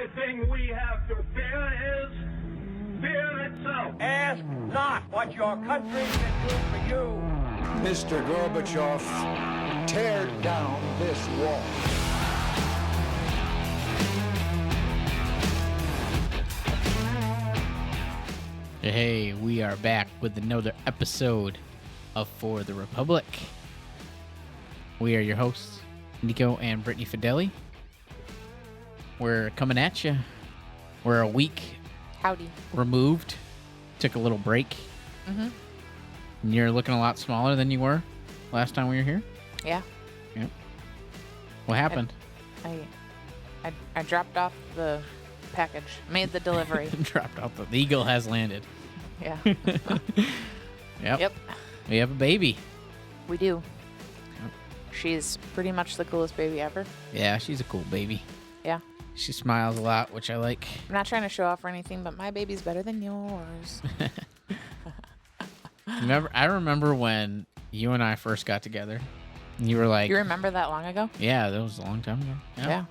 only thing we have to fear is fear itself. Ask not what your country can do for you. Mr. Gorbachev, tear down this wall. Hey, we are back with another episode of For the Republic. We are your hosts, Nico and Brittany Fideli. We're coming at you. We're a week removed. Took a little break. Mm-hmm. And you're looking a lot smaller than you were last time we were here. Yeah. Yep. What happened? I dropped off the package. Made the delivery. Dropped off. The eagle has landed. Yeah. Yep. We have a baby. We do. Yep. She's pretty much the coolest baby ever. Yeah, she's a cool baby. Yeah. She smiles a lot, which I like. I'm not trying to show off or anything, but my baby's better than yours. I remember when you and I first got together. And you were like... You remember that long ago? Yeah, that was a long time ago. Yeah.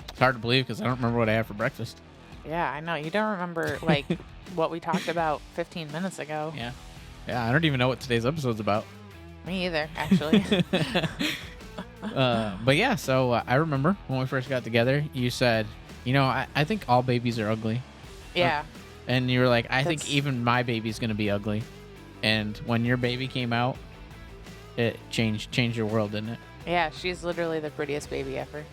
It's hard to believe because I don't remember what I had for breakfast. Yeah, I know. You don't remember, like, what we talked about 15 minutes ago. Yeah. Yeah, I don't even know what today's episode's about. Me either, actually. But yeah, so I remember when we first got together, you said, I think all babies are ugly. Yeah. And you were like, I think even my baby's going to be ugly. And when your baby came out, it changed your world, didn't it? Yeah, she's literally the prettiest baby ever.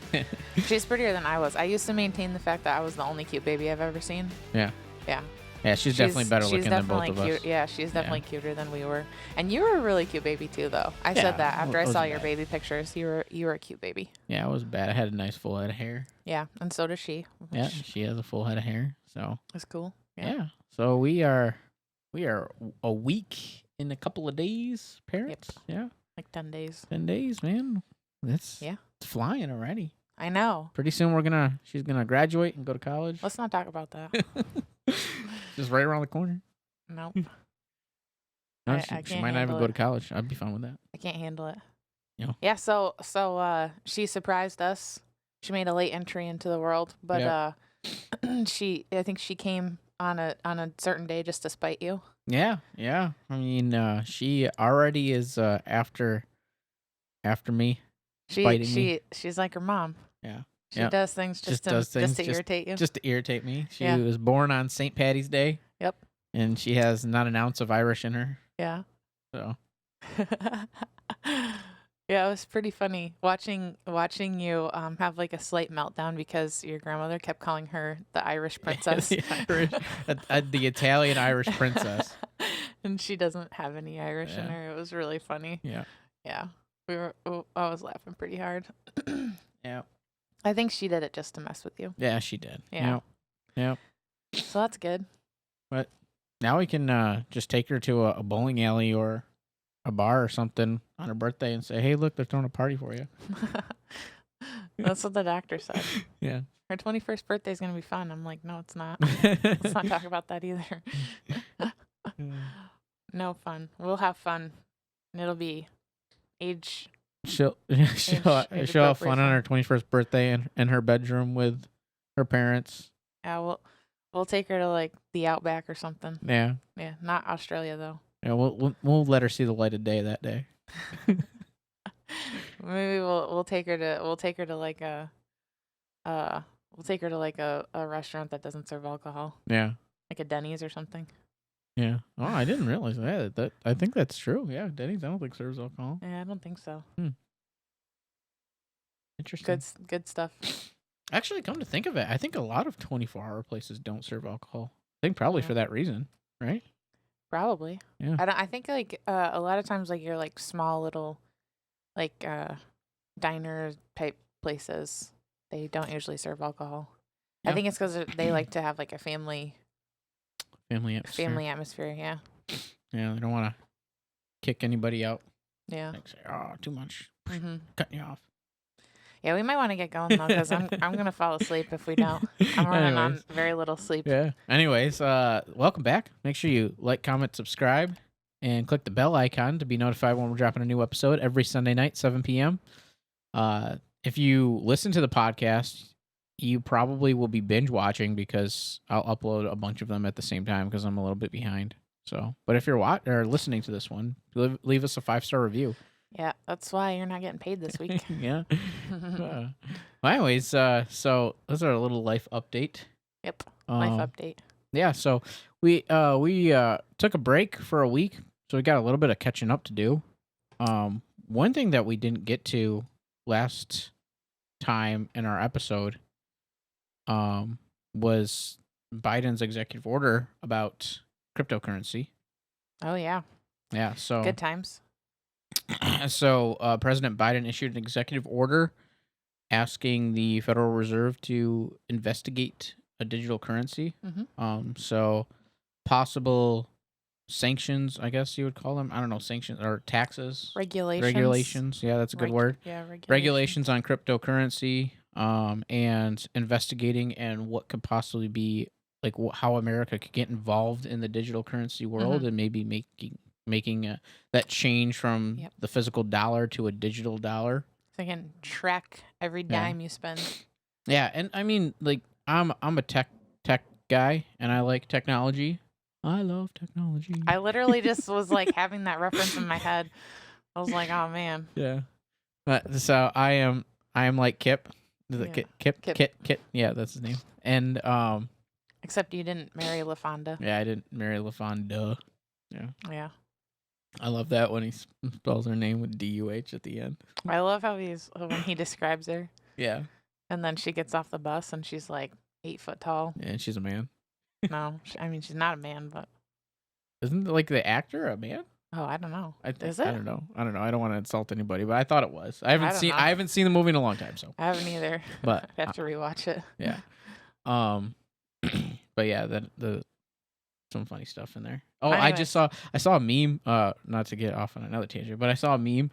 She's prettier than I was. I used to maintain the fact that I was the only cute baby I've ever seen. Yeah. Yeah. Yeah, she's definitely better looking than both of us. Yeah, she's definitely cuter than we were. And you were a really cute baby too, though. I said that after I saw your baby pictures. You were a cute baby. Yeah, it was bad. I had a nice full head of hair. Yeah, and so does she. Yeah, she has a full head of hair. So that's cool. Yeah. So we are a week in a couple of days, parents. Yep. Yeah. Like 10 days. 10 days, man. It's flying already. I know. Pretty soon she's gonna graduate and go to college. Let's not talk about that. Just right around the corner. Nope. No, she might not even go to college. I'd be fine with that. I can't handle it. Yeah. Yeah. So she surprised us. She made a late entry into the world, but I think she came on a certain day just to spite you. Yeah. Yeah. I mean, she already is after me. She's like her mom. Yeah. She does things just to irritate you. Just to irritate me. She was born on St. Patty's Day. Yep. And she has not an ounce of Irish in her. Yeah. So. Yeah, it was pretty funny watching you have like a slight meltdown because your grandmother kept calling her the Irish princess. the Italian Irish princess. And she doesn't have any Irish in her. It was really funny. Yeah. Yeah. I was laughing pretty hard. Yeah. I think she did it just to mess with you. Yeah, she did. Yeah. Yep. So that's good. But now we can just take her to a bowling alley or a bar or something on her birthday and say, hey, look, they're throwing a party for you. That's what the doctor said. Yeah. Her 21st birthday is going to be fun. I'm like, no, it's not. Let's not talk about that either. No fun. We'll have fun. And it'll be age. She'll have fun on her 21st birthday in her bedroom with her parents. Yeah, we'll take her to like the Outback or something. Yeah. Yeah, not Australia though. Yeah, we'll let her see the light of day that day. Maybe we'll take her to like a restaurant that doesn't serve alcohol. Yeah. Like a Denny's or something. Yeah. Oh, I didn't realize that. I think that's true. Yeah, Denny's I don't think serves alcohol. Yeah, I don't think so. Interesting. Good stuff. Actually, come to think of it, I think a lot of 24-hour places don't serve alcohol. I think probably for that reason, right? Probably. Yeah. I think like a lot of times like your like small little like diner type places, they don't usually serve alcohol. Yeah. I think it's because they like to have like a family atmosphere. Yeah. Yeah, they don't want to kick anybody out. Yeah. Like say, oh, too much. Mm-hmm. Cutting you off. Yeah, we might want to get going though, because I'm gonna fall asleep if we don't. I'm running on very little sleep. Yeah. Anyways, welcome back. Make sure you like, comment, subscribe, and click the bell icon to be notified when we're dropping a new episode every Sunday night, 7 p.m. If you listen to the podcast, you probably will be binge watching because I'll upload a bunch of them at the same time because I'm a little bit behind. So, but if you're listening to this one, leave us a 5-star review. Yeah, that's why you're not getting paid this week. Yeah. Well, anyways, so that's our little life update. Yep. Life Um, update. Yeah, so we took a break for a week, so we got a little bit of catching up to do. One thing that we didn't get to last time in our episode was Biden's executive order about cryptocurrency. Oh yeah. Yeah, so Good times. So President Biden issued an executive order asking the Federal Reserve to investigate a digital currency. So possible sanctions, I guess you would call them. I don't know, sanctions or taxes. Regulations. Yeah, that's a good word. Yeah, Regulations on cryptocurrency, and investigating and what could possibly be like how America could get involved in the digital currency world and maybe making that change from the physical dollar to a digital dollar. So you can track every dime you spend. Yeah, and I mean, like, I'm a tech guy, and I like technology. I love technology. I literally just was like having that reference in my head. I was like, oh man. Yeah. So I am like Kip. Kip. Yeah, that's his name. And except you didn't marry LaFonda. Yeah, I didn't marry LaFonda. Yeah. Yeah. I love that when he spells her name with D-U-H at the end. I love how when he describes her. Yeah. And then she gets off the bus and she's like 8 foot tall. Yeah, and she's a man. No, I mean, she's not a man, but. Isn't like the actor a man? Oh, I don't know. Is I it? don't know. I don't want to insult anybody, but I thought it was. I haven't seen the movie in a long time, so. I haven't either. But I have to rewatch it. Yeah. But yeah, the some funny stuff in there. Oh, anyway. I saw a meme, not to get off on another tangent, but I saw a meme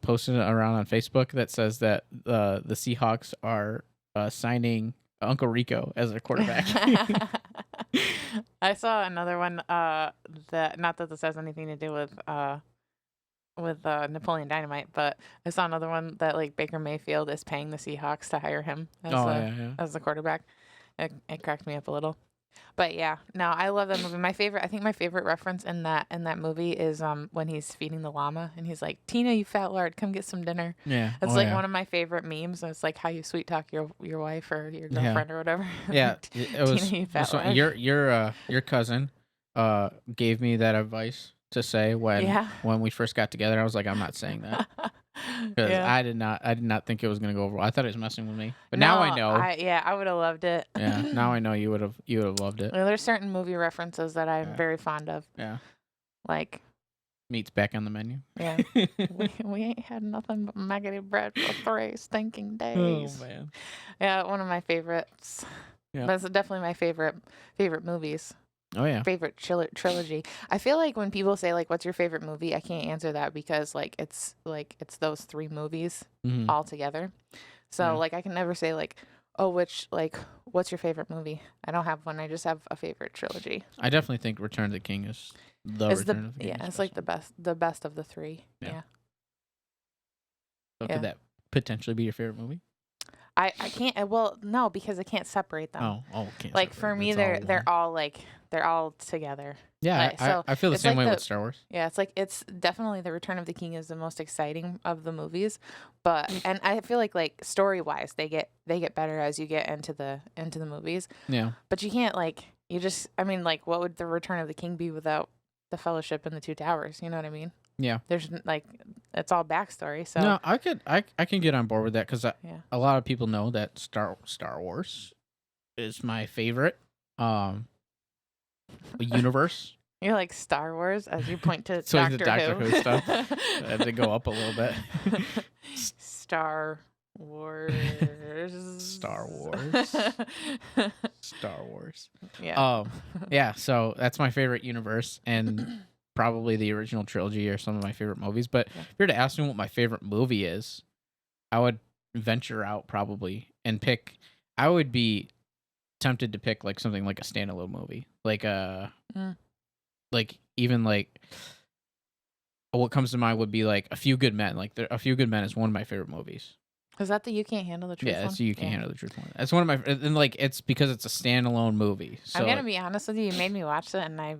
posted around on Facebook that says that the Seahawks are signing Uncle Rico as their quarterback. I saw another one that not that this has anything to do with Napoleon Dynamite, but I saw another one that like Baker Mayfield is paying the Seahawks to hire him as the quarterback. It cracked me up a little. But yeah, no, I love that movie. I think my favorite reference in that movie is when he's feeding the llama and he's like, "Tina, you fat lard, come get some dinner." Yeah, it's one of my favorite memes. It's like how you sweet talk your wife or your girlfriend or whatever. Yeah, it was. Tina, you fat lard. Your cousin gave me that advice to say when we first got together. I was like, I'm not saying that. Because I did not think it was gonna go over well. I thought he was messing with me, but now I know. I would have loved it. Yeah, now I know you would have loved it. Well, there's certain movie references that I'm very fond of. Yeah, like meat's back on the menu. Yeah, we ain't had nothing but maggoty bread for 3 stinking days. Oh man. Yeah, one of my favorites. Yeah, but it's definitely my favorite movies. Oh yeah. Favorite trilogy. I feel like when people say like, "What's your favorite movie?" I can't answer that because it's those 3 movies all together. So like I can never say like, "Oh, what's your favorite movie?" I don't have one. I just have a favorite trilogy. I definitely think Return of the King is Return of the King. Yeah, it's like the best of the 3. Yeah. So could that potentially be your favorite movie? I can't. Well, no, because I can't separate them. Can't. Like for me, they're all together. Yeah, I feel the same way with Star Wars. Yeah, it's definitely the Return of the King is the most exciting of the movies, and I feel like story wise they get better as you get into the movies. Yeah. But you can't what would the Return of the King be without the Fellowship and the Two Towers? You know what I mean? Yeah. There's it's all backstory. So no, I can get on board with that because a lot of people know that Star Wars is my favorite universe. You're like Star Wars as you point to so Doctor Who stuff. I had to go up a little bit. Star Wars. Star Wars. Star Wars. Yeah. Yeah. So that's my favorite universe and. Probably the original trilogy or some of my favorite movies. But if you were to ask me what my favorite movie is, I would venture out probably and pick. I would be tempted to pick like something like a standalone movie, like what comes to mind would be like A Few Good Men. Like A Few Good Men is one of my favorite movies. Is that the You Can't Handle the Truth Yeah, one? it's You Can't Handle the Truth one. That's one of my, and like it's because it's a standalone movie. So I'm gonna be honest with you. You made me watch it, and I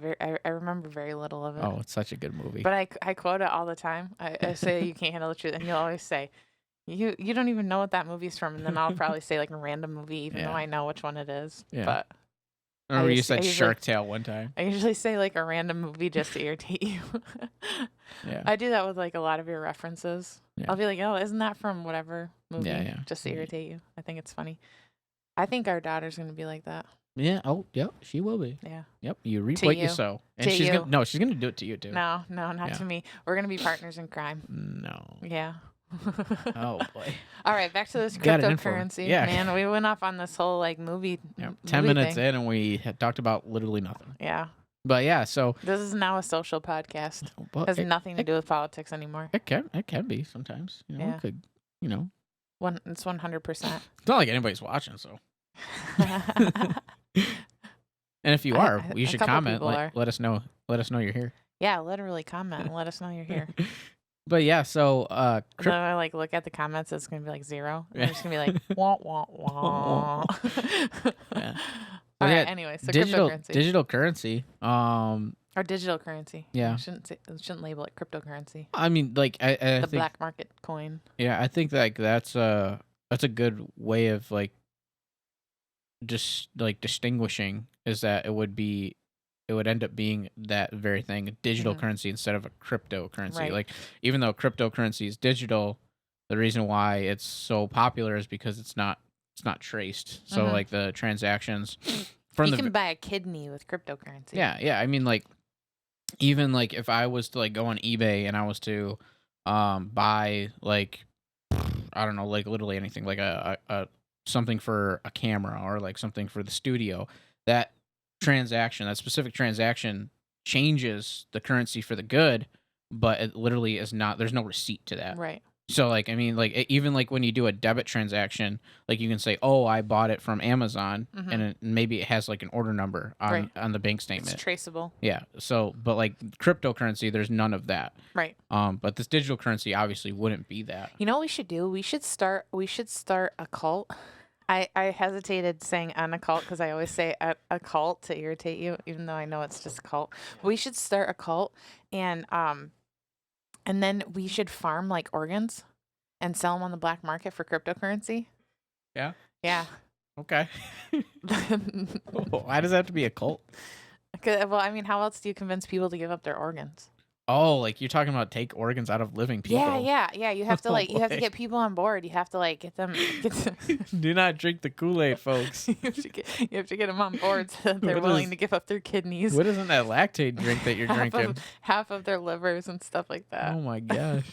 remember very little of it. oh, it's such a good movie. But I quote it all the time. I say You Can't Handle the Truth, and you'll always say, you don't even know what that movie's from, and then I'll probably say like a random movie, even though I know which one it is. Yeah. But I remember you I said usually- Shark Tale one time. I usually say like a random movie just to irritate you. Yeah. I do that with like a lot of your references. Yeah. I'll be like, oh, isn't that from whatever movie? Yeah. Just to irritate you. I think it's funny. I think our daughter's gonna be like that. Yeah. Oh, yep. She will be. Yeah. Yep. You reap To what you you. sow, and To she's you. gonna she's gonna do it to you too. No, not Yeah. to me. We're gonna be partners in crime. No. Yeah. Oh boy. All right, back to this Got it in for me. cryptocurrency. Yeah. Man, we went off on this whole like movie. Yep. 10 movie minutes thing. in, and we had talked about literally nothing. Yeah. But yeah, so This is now a social podcast. well, Has it, nothing to do with politics anymore. it can be sometimes. You know, Yeah. it could. You know, It's 100%. it's not like anybody's watching. So, and if you are, you a should couple comment. people are. Let us know. Let us know you're here. Yeah, literally comment and let us know you're here. But yeah, so Then I like look at the comments, it's gonna be like 0. And Yeah. I'm just gonna be like wah wah wah. Yeah. All Well, right. yeah, Anyway, so digital cryptocurrency currency. or digital currency. Yeah. I shouldn't label it cryptocurrency. I mean, like I The think black market coin. yeah, I think like that's a good way of like just like distinguishing is that it would end up being that very thing, a digital Mhm. currency instead of a cryptocurrency. Right. Like even though cryptocurrency is digital, the reason why it's so popular is because it's not traced. So Mhm. like the transactions from You the can buy a kidney with cryptocurrency. yeah. I mean, like, even like if I was to like go on eBay and I was to buy like I don't know, like literally anything, like a something for a camera or like something for the studio, that specific transaction changes the currency for the good, but it literally is not. There's no receipt to that. Right. So like I mean like even like when you do a debit transaction, like you can say, oh, I bought it from Amazon, Mhm. and maybe it has like an order number on Right. the bank It's statement. traceable. Yeah. So but like cryptocurrency, there's none of that. Right. But this digital currency obviously wouldn't be that. You know what we should do? We should start a cult. I hesitated saying an occult because I always say a cult to irritate you, even though I know it's just a cult. We should start a cult, and then we should farm like organs and sell them on the black market for cryptocurrency. Yeah. Yeah. Okay. Why does that have to be a cult? Well, I mean, how else do you convince people to give up their organs? Oh, like you're talking about take organs out of living people. Yeah. You have to Oh, you have to boy. get people on board. You have to like get them. Do not drink the Kool-Aid, folks. you have to get them on board so that they're What willing is- to give up their kidneys. What isn't that lactate drink that you're drinking? half of their livers and stuff like that. Oh my gosh.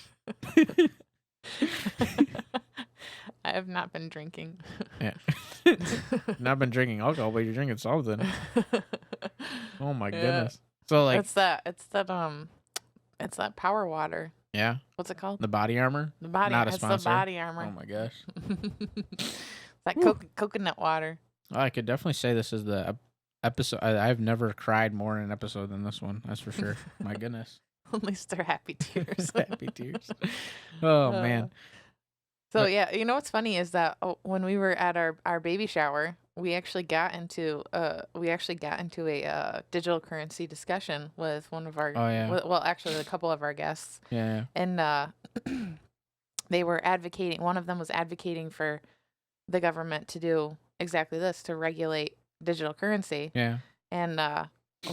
I have not been drinking. Yeah. Not been drinking alcohol, but you're drinking something. Oh my Yeah. goodness. So like It's that power water. yeah, What's it called? the body armor. The body. not a It's the sponsor. body armor. Oh my gosh. That coconut water. Oh, I could definitely say this is the episode. I've never cried more in an episode than this one. That's for sure. My goodness. At least they're happy tears. Happy tears. Oh man. So But- yeah, you know what's funny is that when we were at our baby shower, we actually got into a digital currency discussion with one of our Oh, yeah. well actually a couple of our guests, Yeah. and they were advocating. One of them was advocating for the government to do exactly this, to regulate digital currency, Yeah. and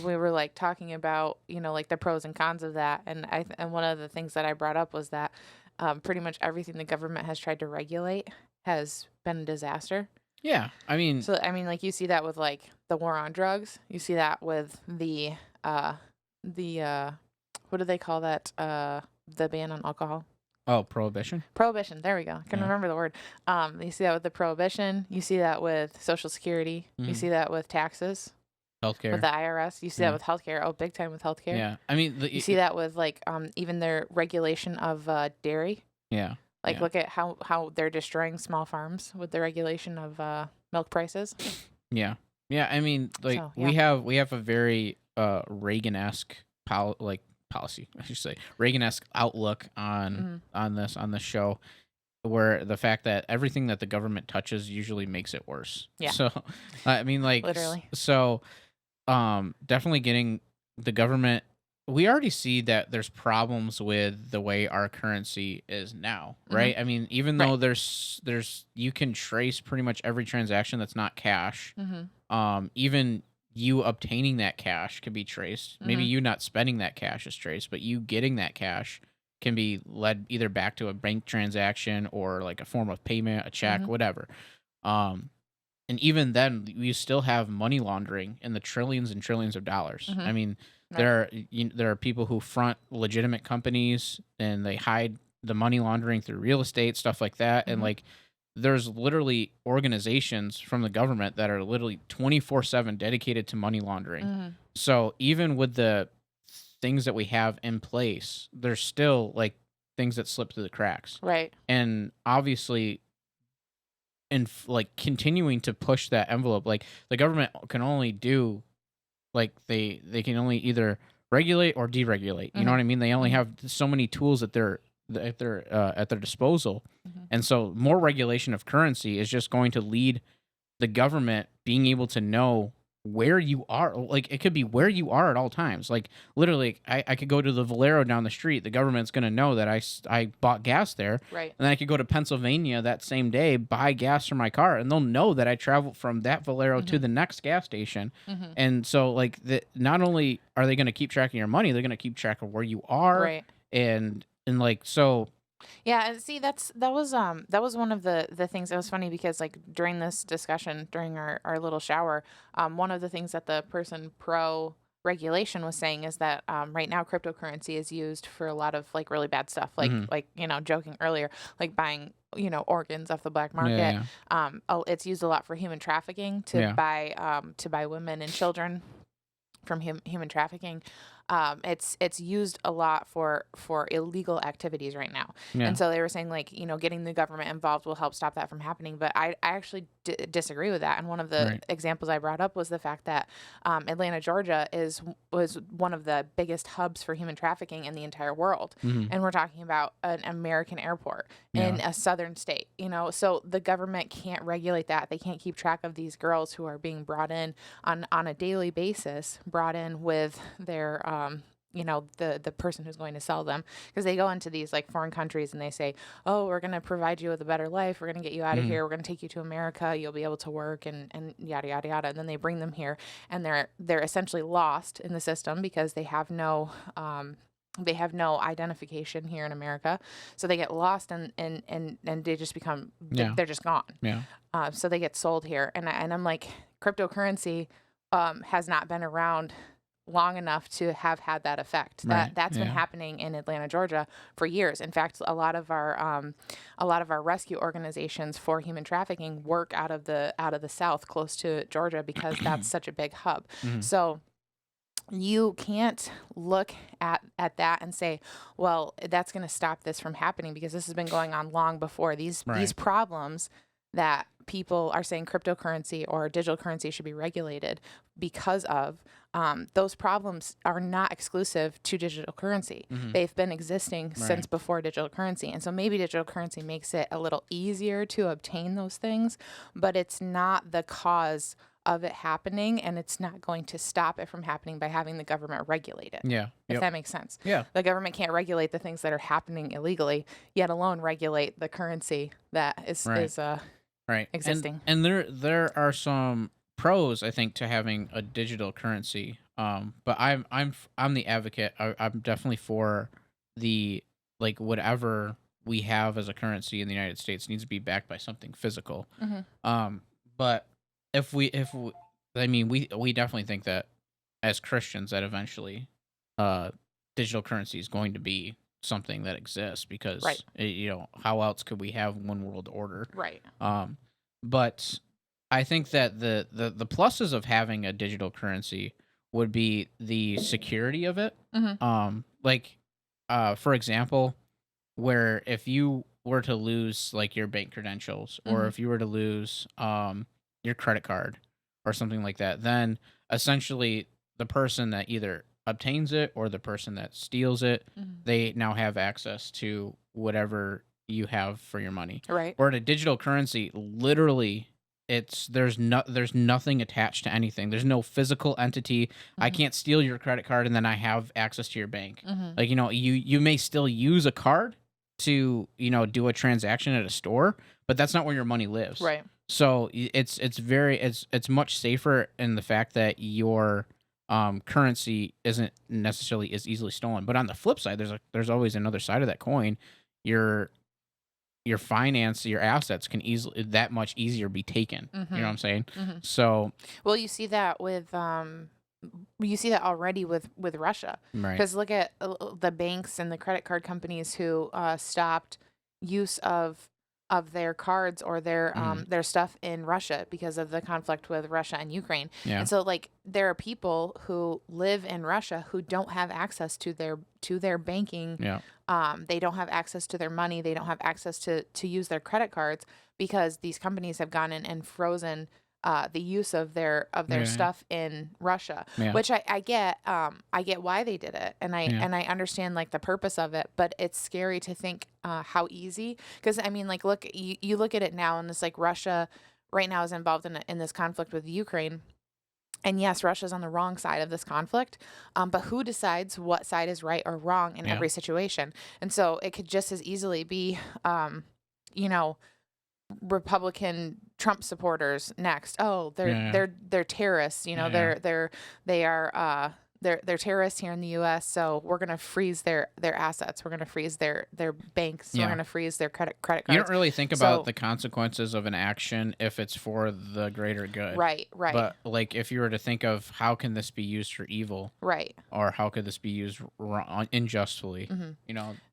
we were like talking about like the pros and cons of that, and and one of the things that I brought up was that pretty much everything the government has tried to regulate has been a disaster. Yeah. I mean, So I mean, like you see that with like the war on drugs. You see that with the what do they call that? The ban on alcohol. oh, prohibition. Prohibition. There we go. I can Yeah. remember the word. You see that with the prohibition. You see that with Social Security. You Mhm. see that with taxes, Healthcare. with the IRS. You see Yeah. that with healthcare. Oh, big time with healthcare. Yeah. I mean, You see that with like even their regulation of dairy. Yeah. Like Yeah. look at how they're destroying small farms with the regulation of milk prices. Yeah. Yeah. I mean, like So, we have a very Reagan-esque policy, I should say, Reagan-esque outlook on Mm-hmm. on this show. where the fact that everything that the government touches usually makes it worse. Yeah. So, I mean, like, Literally. so, definitely getting the government. We already see that there's problems with the way our currency is now, right? I mean, even though Right. there's you can trace pretty much every transaction that's not cash. Even you obtaining that cash can be traced. Maybe you not spending that cash is traced, but you getting that cash can be led either back to a bank transaction or like a form of payment, a check, whatever. Um, and even then, you still have money laundering in the trillions and trillions of dollars. I mean, there are people who front legitimate companies and they hide the money laundering through real estate, stuff like that. And like, there's literally organizations from the government that are literally 24/7 dedicated to money laundering. So even with the things that we have in place, there's still like things that slip through the cracks. Right. And obviously, and like continuing to push that envelope, like the government can only do, like they can only either regulate or deregulate. You know what I mean? They only have so many tools at their disposal, and so more regulation of currency is just going to lead the government being able to know where you are. Like, it could be where you are at all times. Like, literally, I could go to the Valero down the street. The government's going to know that I bought gas there. Right. And then I could go to Pennsylvania that same day, buy gas for my car, and they'll know that I traveled from that Valero to the next gas station. And so, like, not only are they going to keep track of your money, they're going to keep track of where you are. Right. And like, so... Yeah, and see that was one of the things. It was funny because like during this discussion, during our little shower, one of the things that the person pro regulation was saying is that right now cryptocurrency is used for a lot of like really bad stuff, like joking earlier, like buying organs off the black market. It's used a lot for human trafficking to buy women and children from human trafficking. It's used a lot for illegal activities right now. And so they were saying like, getting the government involved will help stop that from happening. But I actually disagree with that. And one of the examples I brought up was the fact that Atlanta, Georgia was one of the biggest hubs for human trafficking in the entire world. And we're talking about an American airport in a southern state, so the government can't regulate that. They can't keep track of these girls who are being brought in on a daily basis, brought in with their the person who's going to sell them, because they go into these like foreign countries and they say, oh, we're going to provide you with a better life, we're going to get you out of here, we're going to take you to America, you'll be able to work and yada yada yada. And then they bring them here and they're essentially lost in the system because they have no identification here in America. So they get lost and they just become they're just gone. So they get sold here, and I'm like, cryptocurrency has not been around long enough to have had that effect. That's been happening in Atlanta, Georgia for years. In fact, a lot of our rescue organizations for human trafficking work out of the South close to Georgia because that's such a big hub. So you can't look at that and say, well, that's going to stop this from happening, because this has been going on long before. These problems that people are saying cryptocurrency or digital currency should be regulated because of, those problems are not exclusive to digital currency. They've been existing since before digital currency. And so maybe digital currency makes it a little easier to obtain those things, but it's not the cause of it happening, and it's not going to stop it from happening by having the government regulate it. If that makes sense. The government can't regulate the things that are happening illegally, yet alone regulate the currency that is existing. And there are some pros, I think, to having a digital currency. But I'm the advocate. I'm definitely for the, like, whatever we have as a currency in the United States needs to be backed by something physical. But if we definitely think that as Christians that eventually digital currency is going to be something that exists, because how else could we have one world order? But I think that the pluses of having a digital currency would be the security of it. For example, where if you were to lose like your bank credentials, or if you were to lose your credit card or something like that, then essentially the person that either obtains it or the person that steals it, they now have access to whatever you have for your money. Right. Or a digital currency, literally, there's nothing attached to anything. There's no physical entity. I can't steal your credit card and then I have access to your bank. Like, you may still use a card to, do a transaction at a store, but that's not where your money lives. Right. So it's much safer in the fact that your currency isn't necessarily as easily stolen. But on the flip side, there's always another side of that coin. Your finance, your assets can easily that much easier be taken. You know what I'm saying? So well, you see that with already with Russia, right. Because look at the banks and the credit card companies who stopped use of their cards or their stuff in Russia because of the conflict with Russia and Ukraine. Yeah. And so like there are people who live in Russia who don't have access to their banking. Yeah. They don't have access to their money. They don't have access to use their credit cards because these companies have gone in and frozen the use of their stuff in Russia, which I get why they did it, and I understand like the purpose of it, but it's scary to think how easy, because I mean like look, you look at it now and it's like Russia right now is involved in this conflict with Ukraine. And yes, Russia's on the wrong side of this conflict, but who decides what side is right or wrong in every situation? And so it could just as easily be, Republican Trump supporters next. Oh, they're terrorists. They're terrorists here in the U.S. So we're gonna freeze their assets. We're gonna freeze their banks. We're gonna freeze their credit cards. You don't really think about the consequences of an action if it's for the greater good. Right. But like if you were to think of how can this be used for evil, right, or how could this be used unjustly,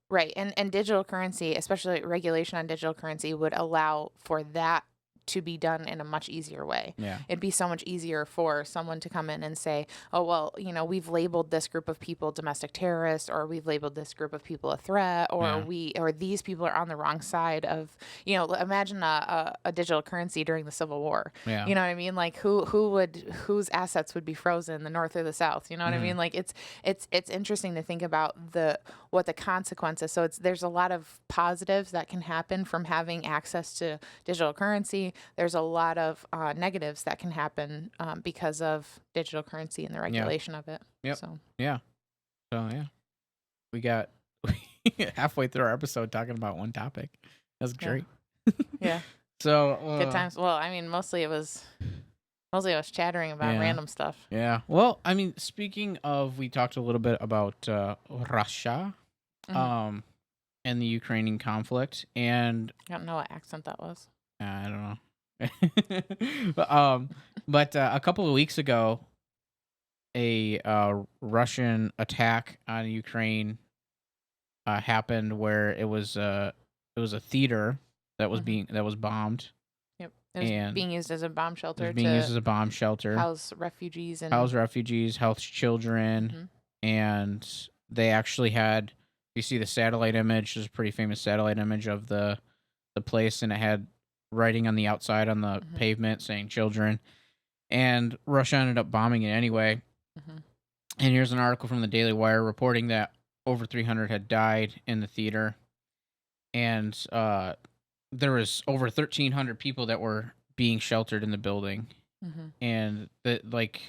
Right. And digital currency, especially regulation on digital currency, would allow for that to be done in a much easier way. Yeah. It'd be so much easier for someone to come in and say, oh, well, we've labeled this group of people domestic terrorists, or we've labeled this group of people a threat, or or these people are on the wrong side of, imagine a digital currency during the Civil War. Yeah. You know what I mean? Like whose assets would be frozen, the North or the South? You know what I mean? Like it's interesting to think about what the consequences. So there's a lot of positives that can happen from having access to digital currency. There's a lot of negatives that can happen because of digital currency and the regulation of it. Yep. So we got halfway through our episode talking about one topic. That's great. Yeah. So good times. Well, I mean, mostly I was chattering about random stuff. Yeah. Well, I mean, speaking of, we talked a little bit about Russia, and the Ukrainian conflict, and I don't know what accent that was. I don't know. but a couple of weeks ago, a Russian attack on Ukraine happened, where it was a theater that was bombed. Yep, it was being used as a bomb shelter. It was being used as a bomb shelter. House refugees, house children, and they actually had. You see the satellite image. There's a pretty famous satellite image of the place, and it had writing on the outside on the pavement saying children, and Russia ended up bombing it anyway. And here's an article from the Daily Wire reporting that over 300 had died in the theater, and there was over 1,300 people that were being sheltered in the building. And that, like,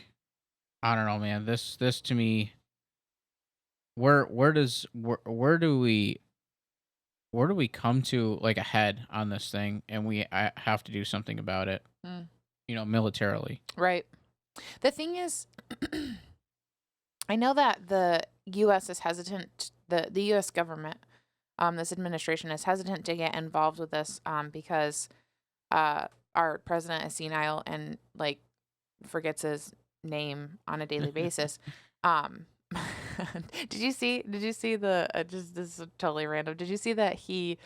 I don't know, man, this to me, where do we come to, like, a head on this thing, and I have to do something about it, militarily. Right. The thing is, I know that the U.S. is hesitant, the U.S. government, this administration is hesitant to get involved with this because our president is senile and, like, forgets his name on a daily basis. Did you see the just this is totally random. Did you see that he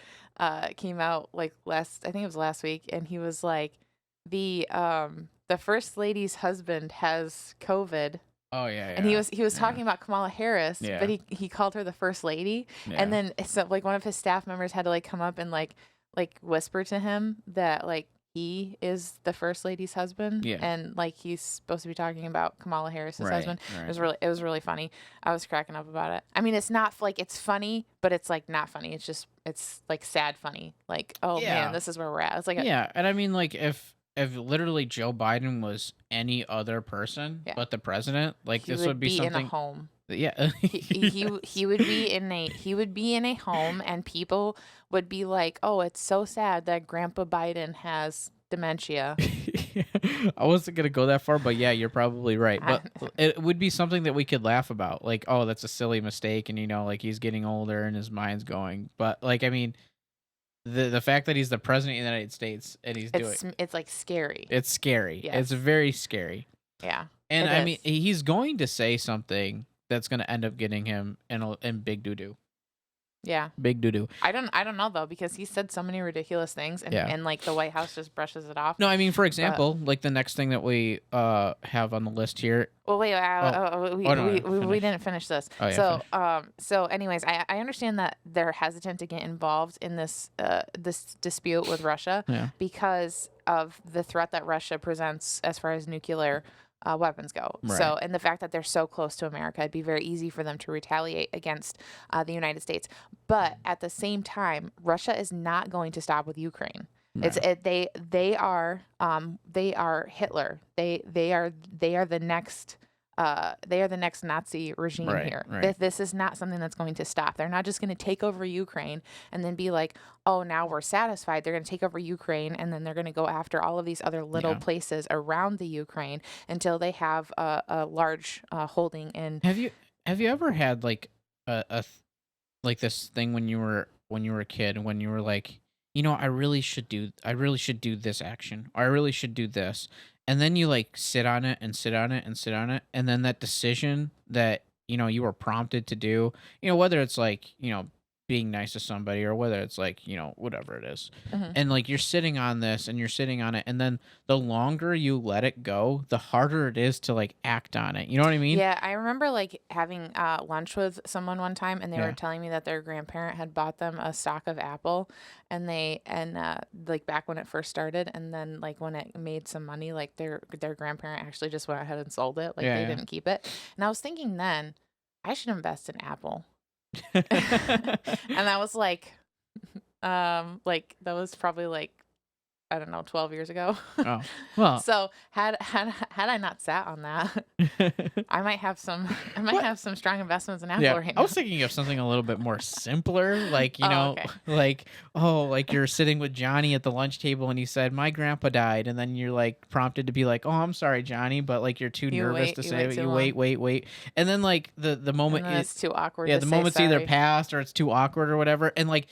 came out like I think it was last week, and he was like, the first lady's husband has COVID. Oh yeah. And he was talking about Kamala Harris, but he called her the first lady. Yeah. And then so like one of his staff members had to like come up and like whisper to him that like he is the first lady's husband, Yeah. and like he's supposed to be talking about Kamala Harris's Right, husband. right. It was really funny. I was cracking up about it. I mean, it's not like it's funny, but it's like not funny. It's like sad funny. Like, oh Yeah. man, this is where we're at. It's like Yeah, and I mean, like, if literally Joe Biden was any other person Yeah. but the president, like he this would would be in a something. home. Yeah. He would be in a home, and people would be like, "Oh, it's so sad that Grandpa Biden has dementia." I wasn't gonna go that far, but yeah, you're probably right. But it would be something that we could laugh about, like, oh, that's a silly mistake, and like he's getting older and his mind's going. But like, I mean, the fact that he's the president of the United States and he's doing It's like scary. it's scary. Yes. It's very scary. Yeah. And it I is. mean, he's going to say something that's going to end up getting him in big doo doo. Yeah. Big doo doo. I don't know though, because he said so many ridiculous things, and, Yeah. and like the White House just brushes it off. No, I mean, for example, like the next thing that we have on the list here. Well, wait, no, we didn't finish this. Oh, yeah, So anyways, I understand that they're hesitant to get involved in this this dispute with Russia Yeah. because of the threat that Russia presents as far as nuclear weapons go. Right. So, and the fact that they're so close to America, it'd be very easy for them to retaliate against the United States. But at the same time, Russia is not going to stop with Ukraine. They are Hitler. They are the next Nazi regime Right, here. right. This is not something that's going to stop. They're not just going to take over Ukraine and then be like, oh, now we're satisfied. They're going to take over Ukraine, and then they're going to go after all of these other little Yeah. places around the Ukraine until they have a large holding in. Have you ever had like like this thing when you were a kid, when you were like, I really should do this action, or I really should do this, and then you like sit on it and sit on it and sit on it, and then that decision that you were prompted to do, whether it's like being nice to somebody, or whether it's like whatever it is, Mhm. and like you're sitting on this and you're sitting on it, and then the longer you let it go, the harder it is to like act on it. You know what I mean? Yeah, I remember like having lunch with someone one time, and they Yeah. were telling me that their grandparent had bought them a stock of apple, and like back when it first started, and then like when it made some money, like their grandparent actually just went ahead and sold it, like Yeah, they yeah. didn't keep it. And I was thinking then, I should invest in Apple, and that was like that was probably like, I don't know, 12 years ago. Oh, well. So had I not sat on that, I might have some strong investments in Apple Yeah, right I now. was thinking of something a little bit more simpler, like Okay. like you're sitting with Johnny at the lunch table and he said, "My grandpa died," and then you're like prompted to be like, "Oh, I'm sorry, Johnny," but like you're too You nervous wait- to you say wait it. too You wait, and then like the moment And then it's too awkward. yeah, to the say moment's either sorry. passed or it's too awkward or whatever, and like.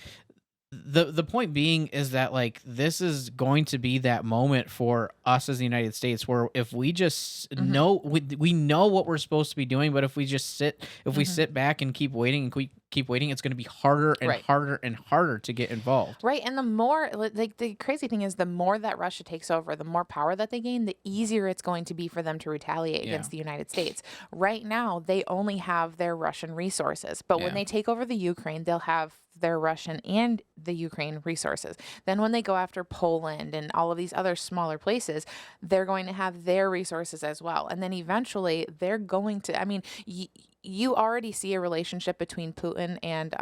The point being is that like this is going to be that moment for us as the United States where if we just Mm-hmm. know we know what we're supposed to be doing, but if we just sit we Mm-hmm. sit back and keep waiting and keep waiting, it's going to be harder and Right. harder and harder to get involved. Right, and the more, like, the crazy thing is, the more that Russia takes over, the more power that they gain, the easier it's going to be for them to retaliate Yeah. against the United States. Right now, they only have their Russian resources, but Yeah. when they take over the Ukraine, they'll have their Russian and the Ukraine resources. Then when they go after Poland and all of these other smaller places, they're going to have their resources as well. And then eventually they're going to, I mean, you already see a relationship between Putin and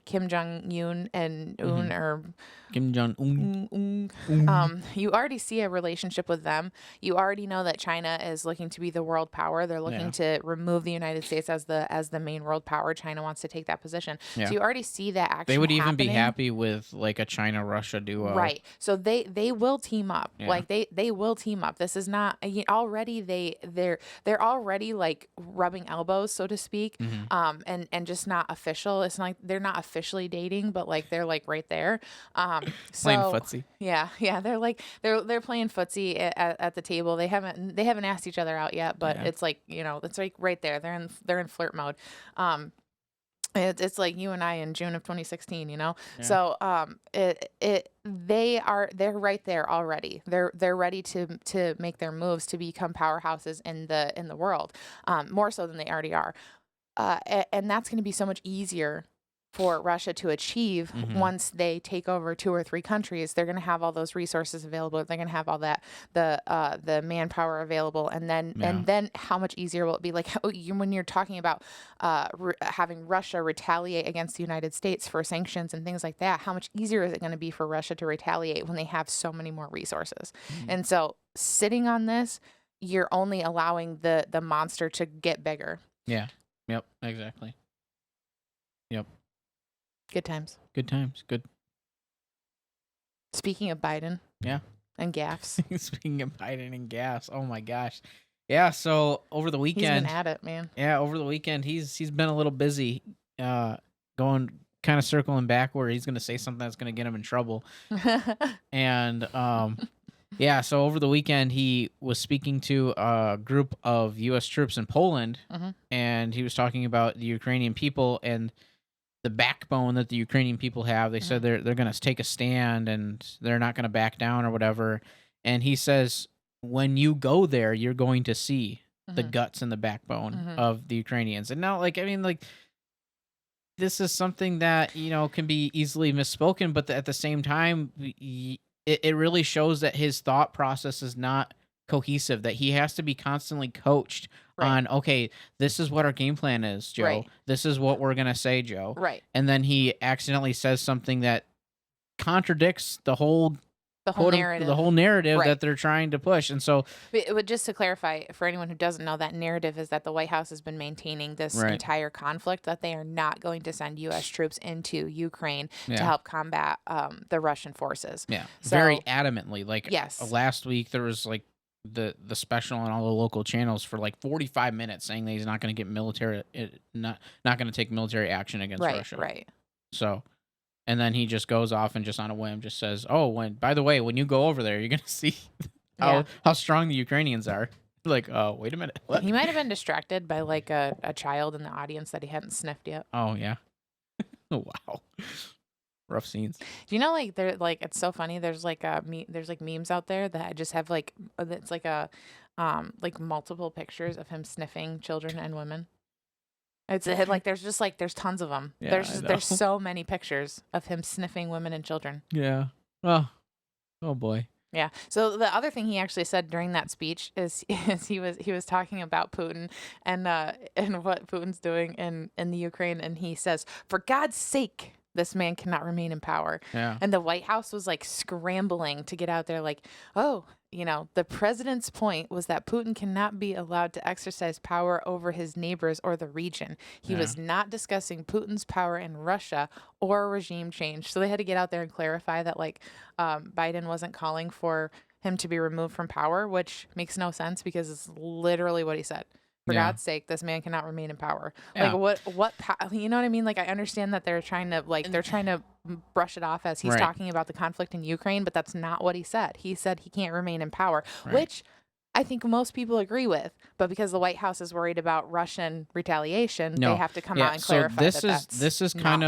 Kim Jong-un and Un, or Kim Jong Un. you already see a relationship with them. You already know that China is looking to be the world power. They're looking to remove the United States as the main world power. China wants to take that position. Yeah. So you already see that action. They would even be happening. happy with like a China-Russia duo. Right. So they will team up. Yeah. Like they will team up. This is not already they're already like rubbing elbows, so to speak. Mm-hmm. And just not official. It's not like they're not officially dating, but like they're like right there. Playing So footsie. yeah, they're like they're playing footsie at the table. They haven't asked each other out yet, but Yeah. it's like, it's like right there. They're in flirt mode. It's like you and I in June of 2016, Yeah. So they're right there already. They're ready to make their moves to become powerhouses in the world, more so than they already are. And that's going to be so much easier for Russia to achieve Mhm. once they take over 2 or 3 countries. They're going to have all those resources available. They're going to have all that the manpower available, and then how much easier will it be? Like when you're talking about having Russia retaliate against the United States for sanctions and things like that, how much easier is it going to be for Russia to retaliate when they have so many more resources? And so sitting on this, you're only allowing the monster to get bigger. Yeah. Yep. Exactly. Yep. Good times. Good times. Good. Speaking of Biden. Yeah. And Gaffes. Speaking of Biden and gas, oh my gosh. Yeah, so over the weekend. He's been at it, man. Yeah, over the weekend he's been a little busy going kind of circling back where he's going to say something that's going to get him in trouble. And yeah, so over the weekend he was speaking to a group of US troops in Poland, and he was talking about the Ukrainian people and the backbone that the Ukrainian people have. They said they're going to take a stand and they're not going to back down or whatever. And he says, when you go there, you're going to see the guts and the backbone of the Ukrainians. And now, like, I mean, like, this is something that, you know, can be easily misspoken, but at the same time, it really shows that his thought process is not cohesive, that he has to be constantly coached on, okay, this is what our game plan is, Joe. Right. This is what we're going to say, Joe. Right. And then he accidentally says something that contradicts the whole narrative. The whole narrative that they're trying to push. And so just to clarify, for anyone who doesn't know, that narrative is that the White House has been maintaining this entire conflict, that they are not going to send U.S. troops into Ukraine to help combat the Russian forces. Yeah, so, very adamantly. Like yes. Last week there was like the special on all the local channels for like 45 minutes saying that he's not going to get not going to take military action against Russia. Right. So, and then he just goes off and just on a whim just says, "Oh, by the way, when you go over there, you're going to see how strong the Ukrainians are." Like, oh, wait a minute. What? He might have been distracted by like a child in the audience that he hadn't sniffed yet. Oh yeah. Wow. Rough scenes. Do you know, like, they're like, it's so funny. There's like there's like memes out there that just have like, it's like like multiple pictures of him sniffing children and women. It's like there's tons of them. Yeah, there's so many pictures of him sniffing women and children. Yeah. Oh boy. Yeah. So the other thing he actually said during that speech is he was talking about Putin and what Putin's doing in the Ukraine, and he says, "For God's sake, this man cannot remain in power." Yeah. And the White House was like scrambling to get out there like, "Oh, you know, the president's point was that Putin cannot be allowed to exercise power over his neighbors or the region. He was not discussing Putin's power in Russia or regime change." So they had to get out there and clarify that like Biden wasn't calling for him to be removed from power, which makes no sense because it's literally what he said. For God's sake, this man cannot remain in power. Yeah. Like you know what I mean? Like, I understand that they're trying to brush it off as he's talking about the conflict in Ukraine, but that's not what he said. He said he can't remain in power, which I think most people agree with. But because the White House is worried about Russian retaliation, they have to come out and clarify this is kind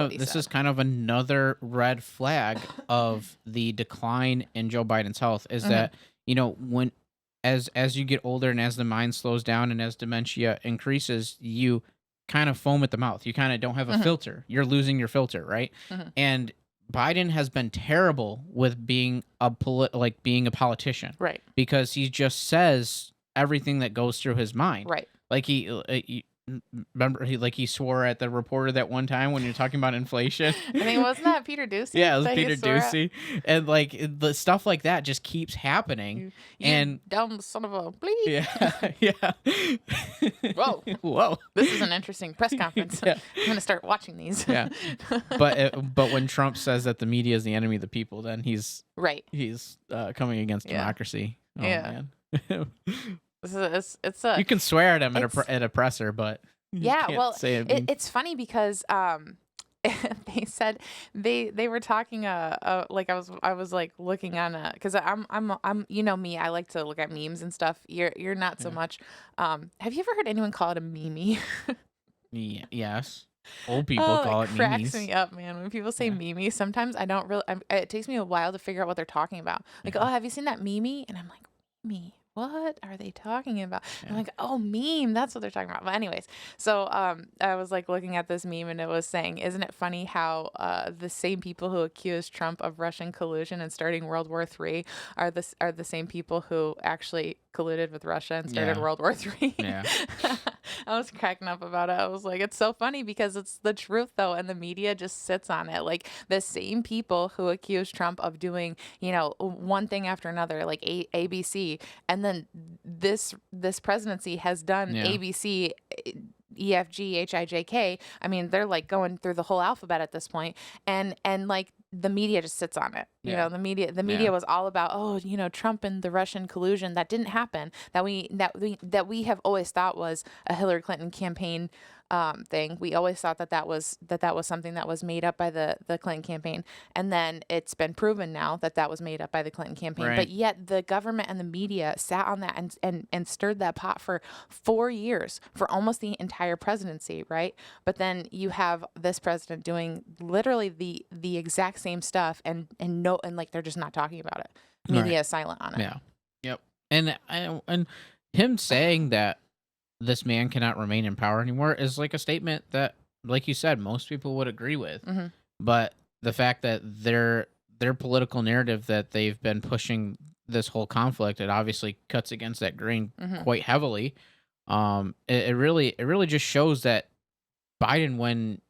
of another red flag of the decline in Joe Biden's health is that, you know, when as you get older and as the mind slows down and as dementia increases, you kind of foam at the mouth. You kind of don't have a filter. You're losing your filter, right? And Biden has been terrible with being a politician, right? Because he just says everything that goes through his mind, right? Like he swore at the reporter that one time when you're talking about inflation. I think wasn't that Peter Ducey? Yeah, it was Peter Ducey, and like the stuff like that just keeps happening. You dumb son of a bleep. Yeah. Whoa. This is an interesting press conference. Yeah. I'm gonna start watching these. Yeah, but when Trump says that the media is the enemy of the people, then he's coming against democracy. Oh, man. You can swear at him at a presser, but it's funny because they said they were talking like I was like looking on because I'm you know me, I like to look at memes and stuff. You're not so much. Have you ever heard anyone call it a meme? Yes. Old people call it memes. It cracks me up, man. When people say meme, sometimes I don't really. It takes me a while to figure out what they're talking about. Like, oh, have you seen that meme? And I'm like, meme. what are they talking about? Yeah. I'm like, oh, meme. That's what they're talking about. But anyways, so I was like looking at this meme and it was saying, isn't it funny how the same people who accused Trump of Russian collusion and starting World War III are the same people who actually colluded with Russia and started Yeah. World War III? Yeah. I was cracking up about it. I was like, it's so funny because it's the truth though, and the media just sits on it. Like the same people who accuse Trump of doing, one thing after another, like ABC, and then this presidency has done Yeah. ABC, EFG, HIJK. I mean, they're like going through the whole alphabet at this point, and like the media just sits on it. You Yeah. know, the media was all about, Trump and the Russian collusion that didn't happen, that we have always thought was a Hillary Clinton campaign thing. We always thought that was something that was made up by the Clinton campaign, and then it's been proven now that was made up by the Clinton campaign. Right. But yet the government and the media sat on that and stirred that pot for 4 years, for almost the entire presidency, right? But then you have this president doing literally the exact same stuff, and like they're just not talking about it. Media is silent on it. Yeah. Yep. And him saying that this man cannot remain in power anymore is like a statement that, like you said, most people would agree with. Mhm. But the fact that their political narrative that they've been pushing this whole conflict, it obviously cuts against that grain Mhm. quite heavily. It really just shows that Biden, when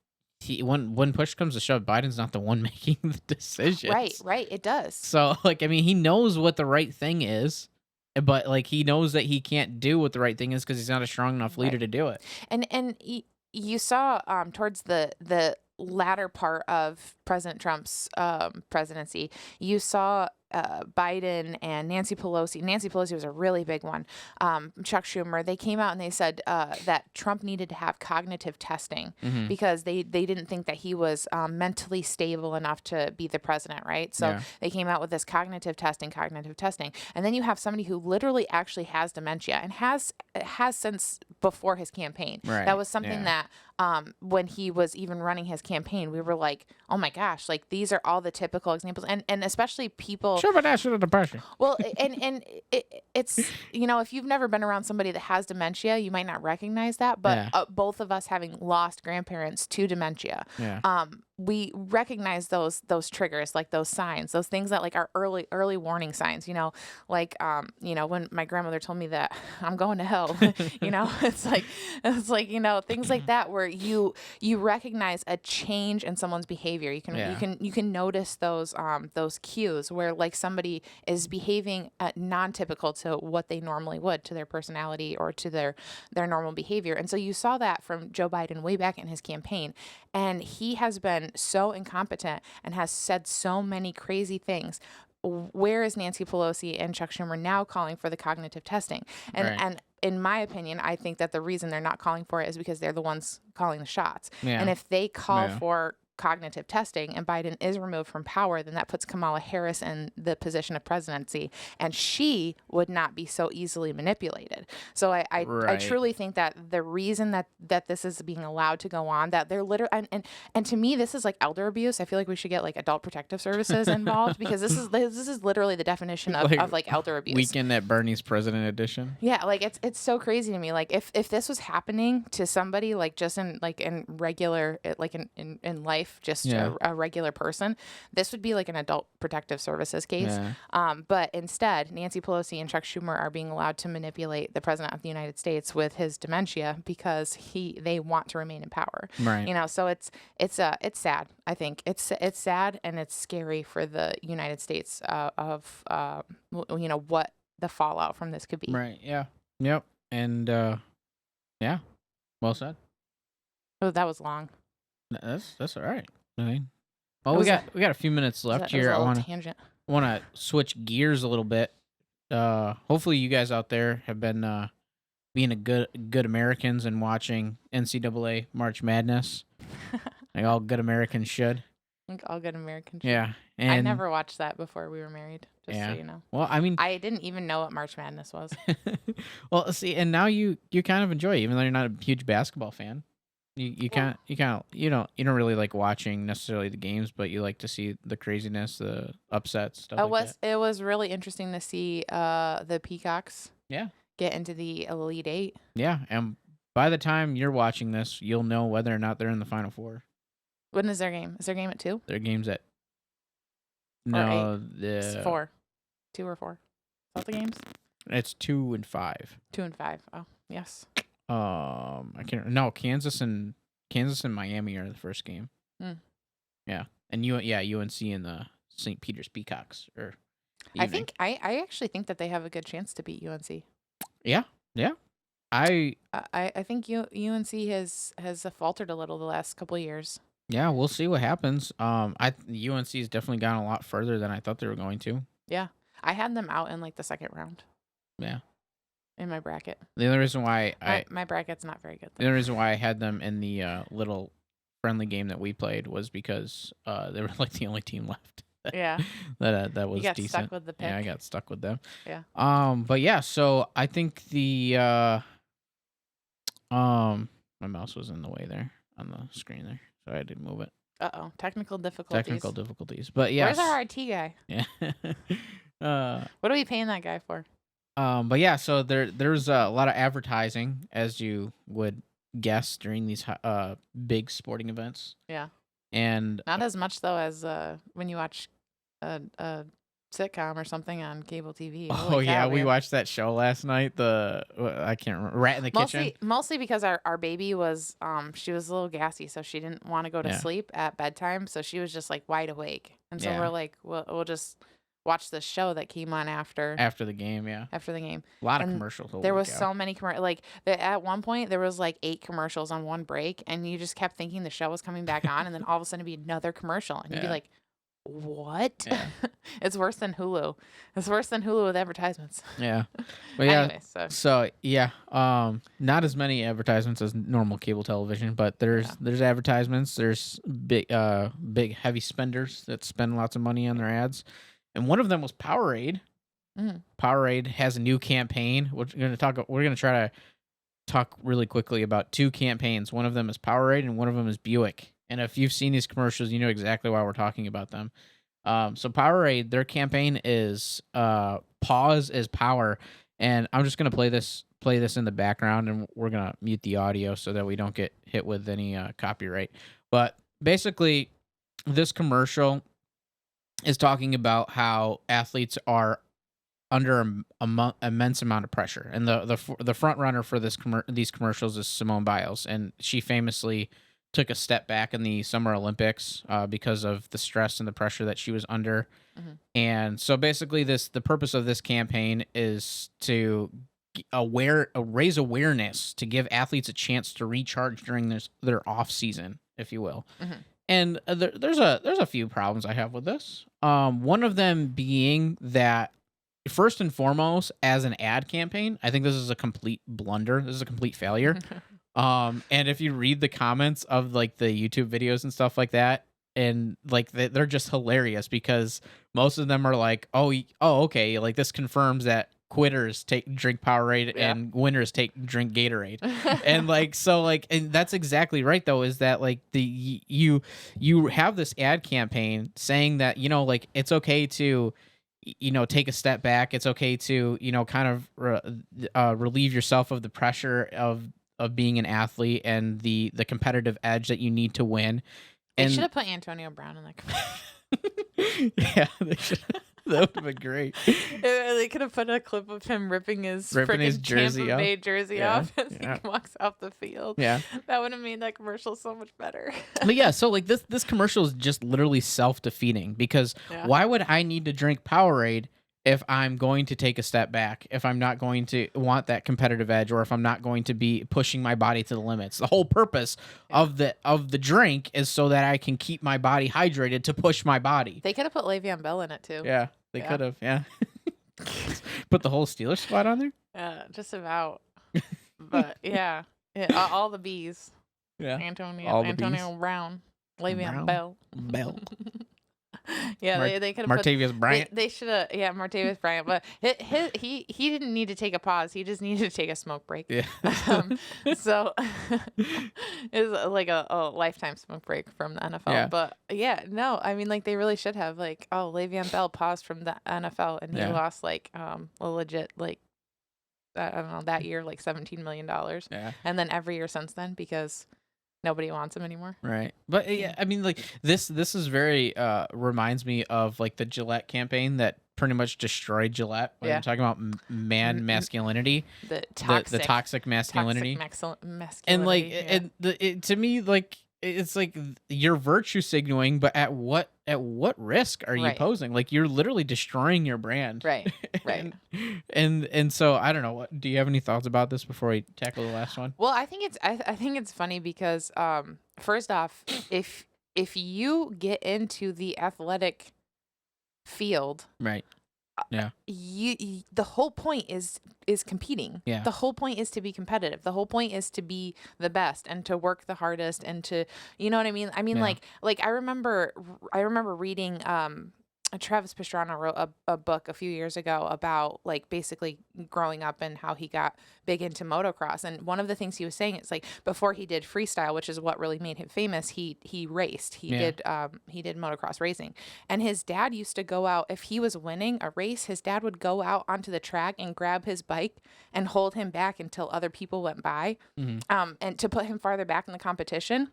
push comes to shove, Biden's not the one making the decisions. Right. It does. So, like, I mean, he knows what the right thing is, but like he knows that he can't do what the right thing is because he's not a strong enough leader Right. to do it. And you saw towards the latter part of President Trump's presidency, you saw Biden and Nancy Pelosi. Nancy Pelosi was a really big one. Chuck Schumer. They came out and they said that Trump needed to have cognitive testing Mhm. because they didn't think that he was mentally stable enough to be the president, right? So Yeah. they came out with this cognitive testing. And then you have somebody who literally actually has dementia and has since before his campaign. Right, That was something yeah. that when he was even running his campaign, we were like, oh my gosh, like these are all the typical examples. And especially people. Sure, but that's the depression. Well, it's, if you've never been around somebody that has dementia, you might not recognize that. But Yeah. both of us having lost grandparents to dementia, Yeah. we recognize those triggers, like those signs, those things that like are early warning signs, like, when my grandmother told me that I'm going to hell, it's like, things like that, where you recognize a change in someone's behavior. You can notice those cues where like somebody is behaving non-typical to what they normally would, to their personality or to their normal behavior. And so you saw that from Joe Biden way back in his campaign. And he has been so incompetent and has said so many crazy things. Where is Nancy Pelosi and Chuck Schumer now calling for the cognitive testing? And in my opinion, I think that the reason they're not calling for it is because they're the ones calling the shots. Yeah. And if they call Yeah. for cognitive testing and Biden is removed from power, then that puts Kamala Harris in the position of presidency, and she would not be so easily manipulated. So I Right. truly think that the reason that this is being allowed to go on, that they're literally, and to me, this is like elder abuse. I feel like we should get like adult protective services involved, because this is literally the definition of like elder abuse. Weekend at Bernie's President Edition. Yeah, like it's so crazy to me. Like if this was happening to somebody like just in regular, like in life, just Yeah. a regular person, this would be like an adult protective services case. Yeah. But instead, Nancy Pelosi and Chuck Schumer are being allowed to manipulate the president of the United States with his dementia because they want to remain in power. Right. So it's sad. I think it's sad, and it's scary for the United States of what the fallout from this could be. Right. Yeah. Yep. And yeah. Well said. Oh, that was long. That's all right. I mean, well, It we was got a few minutes left It was here. a I little want tangent. to switch gears a little bit. Hopefully you guys out there have been being a good Americans and watching NCAA March Madness, like all good Americans should. I think all good Americans. Yeah. I And never watched that before we were married, just Yeah. so you know. well, I mean, I didn't even know what March Madness was. well, see, and now you kind of enjoy it, even though you're not a huge basketball fan. You don't really like watching necessarily the games, but you like to see the craziness, the upsets, stuff like that. It was really interesting to see the Peacocks Yeah. get into the Elite Eight. Yeah, and by the time you're watching this, you'll know whether or not they're in the Final Four. When is their game? Is their game at 2? Their game's at Or the 4. 2 or 4. Is that the games? It's 2 and 5. 2 and 5. Oh, yes. I can't. No, Kansas and Miami are the first game. Mm. Yeah, and UNC and the St. Peter's Peacocks are. I actually think that they have a good chance to beat UNC. Yeah. I think UNC has faltered a little the last couple of years. Yeah, we'll see what happens. UNC's definitely gone a lot further than I thought they were going to. Yeah, I had them out in like the second round. Yeah. In my bracket. The only reason why my bracket's not very good. The only reason why I had them in the little friendly game that we played was because they were like the only team left. Yeah. that was you got decent. Stuck with the pick. Yeah, I got stuck with them. Yeah. But yeah, so I think my mouse was in the way there on the screen there, so I did move it. Technical difficulties. Technical difficulties, but yeah. Where's our IT guy? Yeah. What are we paying that guy for? But yeah, so there's a lot of advertising, as you would guess, during these big sporting events. Yeah. And not as much though as when you watch a sitcom or something on cable TV. Oh yeah, we watched that show last night. I can't remember. Rat in the Kitchen. Mostly because our baby was she was a little gassy, so she didn't want to go to sleep at bedtime, so she was just like wide awake, and so we're like, we'll just watch this show that came on after the game. Yeah, after the game. A lot of commercials. There was so many commercials. Like at one point, there was like 8 commercials on one break, and you just kept thinking the show was coming back on, and then all of a sudden it'd be another commercial, and you'd be like, what? Yeah. It's worse than Hulu. It's worse than Hulu with advertisements. Yeah. But yeah. Anyway, so yeah. Not as many advertisements as normal cable television, but there's advertisements. There's big heavy spenders that spend lots of money on their ads. And one of them was Powerade. Mm. Powerade has a new campaign. We're gonna try to talk really quickly about 2 campaigns. One of them is Powerade and one of them is Buick. And if you've seen these commercials, you know exactly why we're talking about them. So Powerade, their campaign is pause is power. And I'm just gonna play this in the background, and we're gonna mute the audio so that we don't get hit with any copyright. But basically, this commercial is talking about how athletes are under an immense amount of pressure, and the front runner for these commercials is Simone Biles, and she famously took a step back in the Summer Olympics because of the stress and the pressure that she was under. Mm-hmm. And so basically, the purpose of this campaign is to raise awareness, to give athletes a chance to recharge during their off season, if you will. Mm-hmm. And there's a few problems I have with this. One of them being that, first and foremost, as an ad campaign, I think this is a complete blunder. This is a complete failure. And if you read the comments of like the YouTube videos and stuff like that, and like they're just hilarious, because most of them are like, oh, okay, like this confirms that quitters drink Powerade and winners drink Gatorade. And like, so like, and that's exactly right though, is that like you have this ad campaign saying that, like it's okay to, take a step back. It's okay to, kind of relieve yourself of the pressure of being an athlete and the competitive edge that you need to win. They should have put Antonio Brown in that commercial. Yeah, they should. That would have been great. They could have put a clip of him ripping his jersey Tampa off. Bay jersey off as he walks off the field. Yeah, that would have made that commercial so much better. But yeah, so like this commercial is just literally self-defeating, because why would I need to drink Powerade if I'm going to take a step back, if I'm not going to want that competitive edge, or if I'm not going to be pushing my body to the limits? The whole purpose of the drink is so that I can keep my body hydrated to push my body. They could have put Le'Veon Bell in it too. Yeah, they could have. Yeah, put the whole Steelers squad on there. Yeah, just about. But yeah, all the bees. Yeah, Antonio Brown, Le'Veon Bell. Yeah, they could have Martavius Bryant. They should have, Martavius Bryant. But he didn't need to take a pause. He just needed to take a smoke break. Yeah. So it was like a lifetime smoke break from the NFL. Yeah. But yeah, no, I mean, like they really should have, like, Le'Veon Bell paused from the NFL and he lost like a legit like I don't know, that year like $17 million. Yeah. And then every year since then because nobody wants him anymore. Right. But yeah, I mean, like this is very reminds me of like the Gillette campaign that pretty much destroyed Gillette when you're talking about masculinity, The toxic masculinity, masculinity. and like to me, like it's like you're virtue signaling, but at what risk are you posing? Like you're literally destroying your brand. Right. Right. and so I don't know. What do you have any thoughts about this before we tackle the last one? Well, I think it's funny because first off, if you get into the athletic field, right. Yeah. You the whole point is competing. Yeah. The whole point is to be competitive. The whole point is to be the best and to work the hardest and to, you know what I mean? I mean, like I remember reading Travis Pastrana wrote a book a few years ago about like basically growing up and how he got big into motocross. And one of the things he was saying is like before he did freestyle, which is what really made him famous, he raced. He did motocross racing. And his dad used to go out if he was winning a race, his dad would go out onto the track and grab his bike and hold him back until other people went by, and to put him farther back in the competition,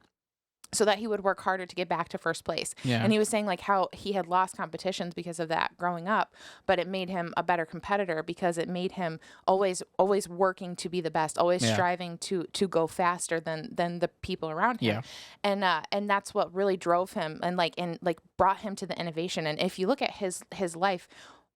so that he would work harder to get back to first place. Yeah. And he was saying like how he had lost competitions because of that growing up, but it made him a better competitor because it made him always working to be the best, always striving to go faster than the people around him. Yeah. And that's what really drove him and brought him to the innovation. And if you look at his life,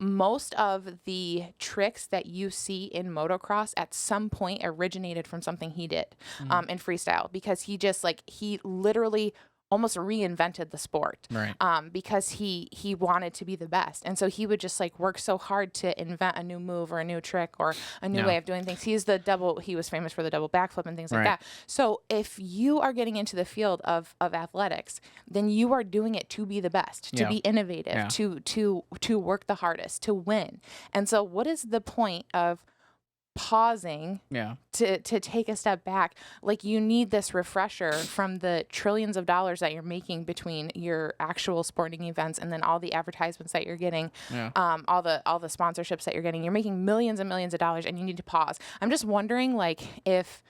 most of the tricks that you see in motocross at some point originated from something he did in freestyle, because he literally almost reinvented the sport, right? Because he wanted to be the best, and so he would just like work so hard to invent a new move or a new trick or a new way of doing things. He was famous for the double backflip and things like that. So if you are getting into the field of athletics, then you are doing it to be the best, to be innovative, to work the hardest, to win. And so what is the point of pausing to take a step back? Like, you need this refresher from the trillions of dollars that you're making between your actual sporting events and then all the advertisements that you're getting, all the sponsorships that you're getting. You're making millions and millions of dollars, and you need to pause. I'm just wondering, like, if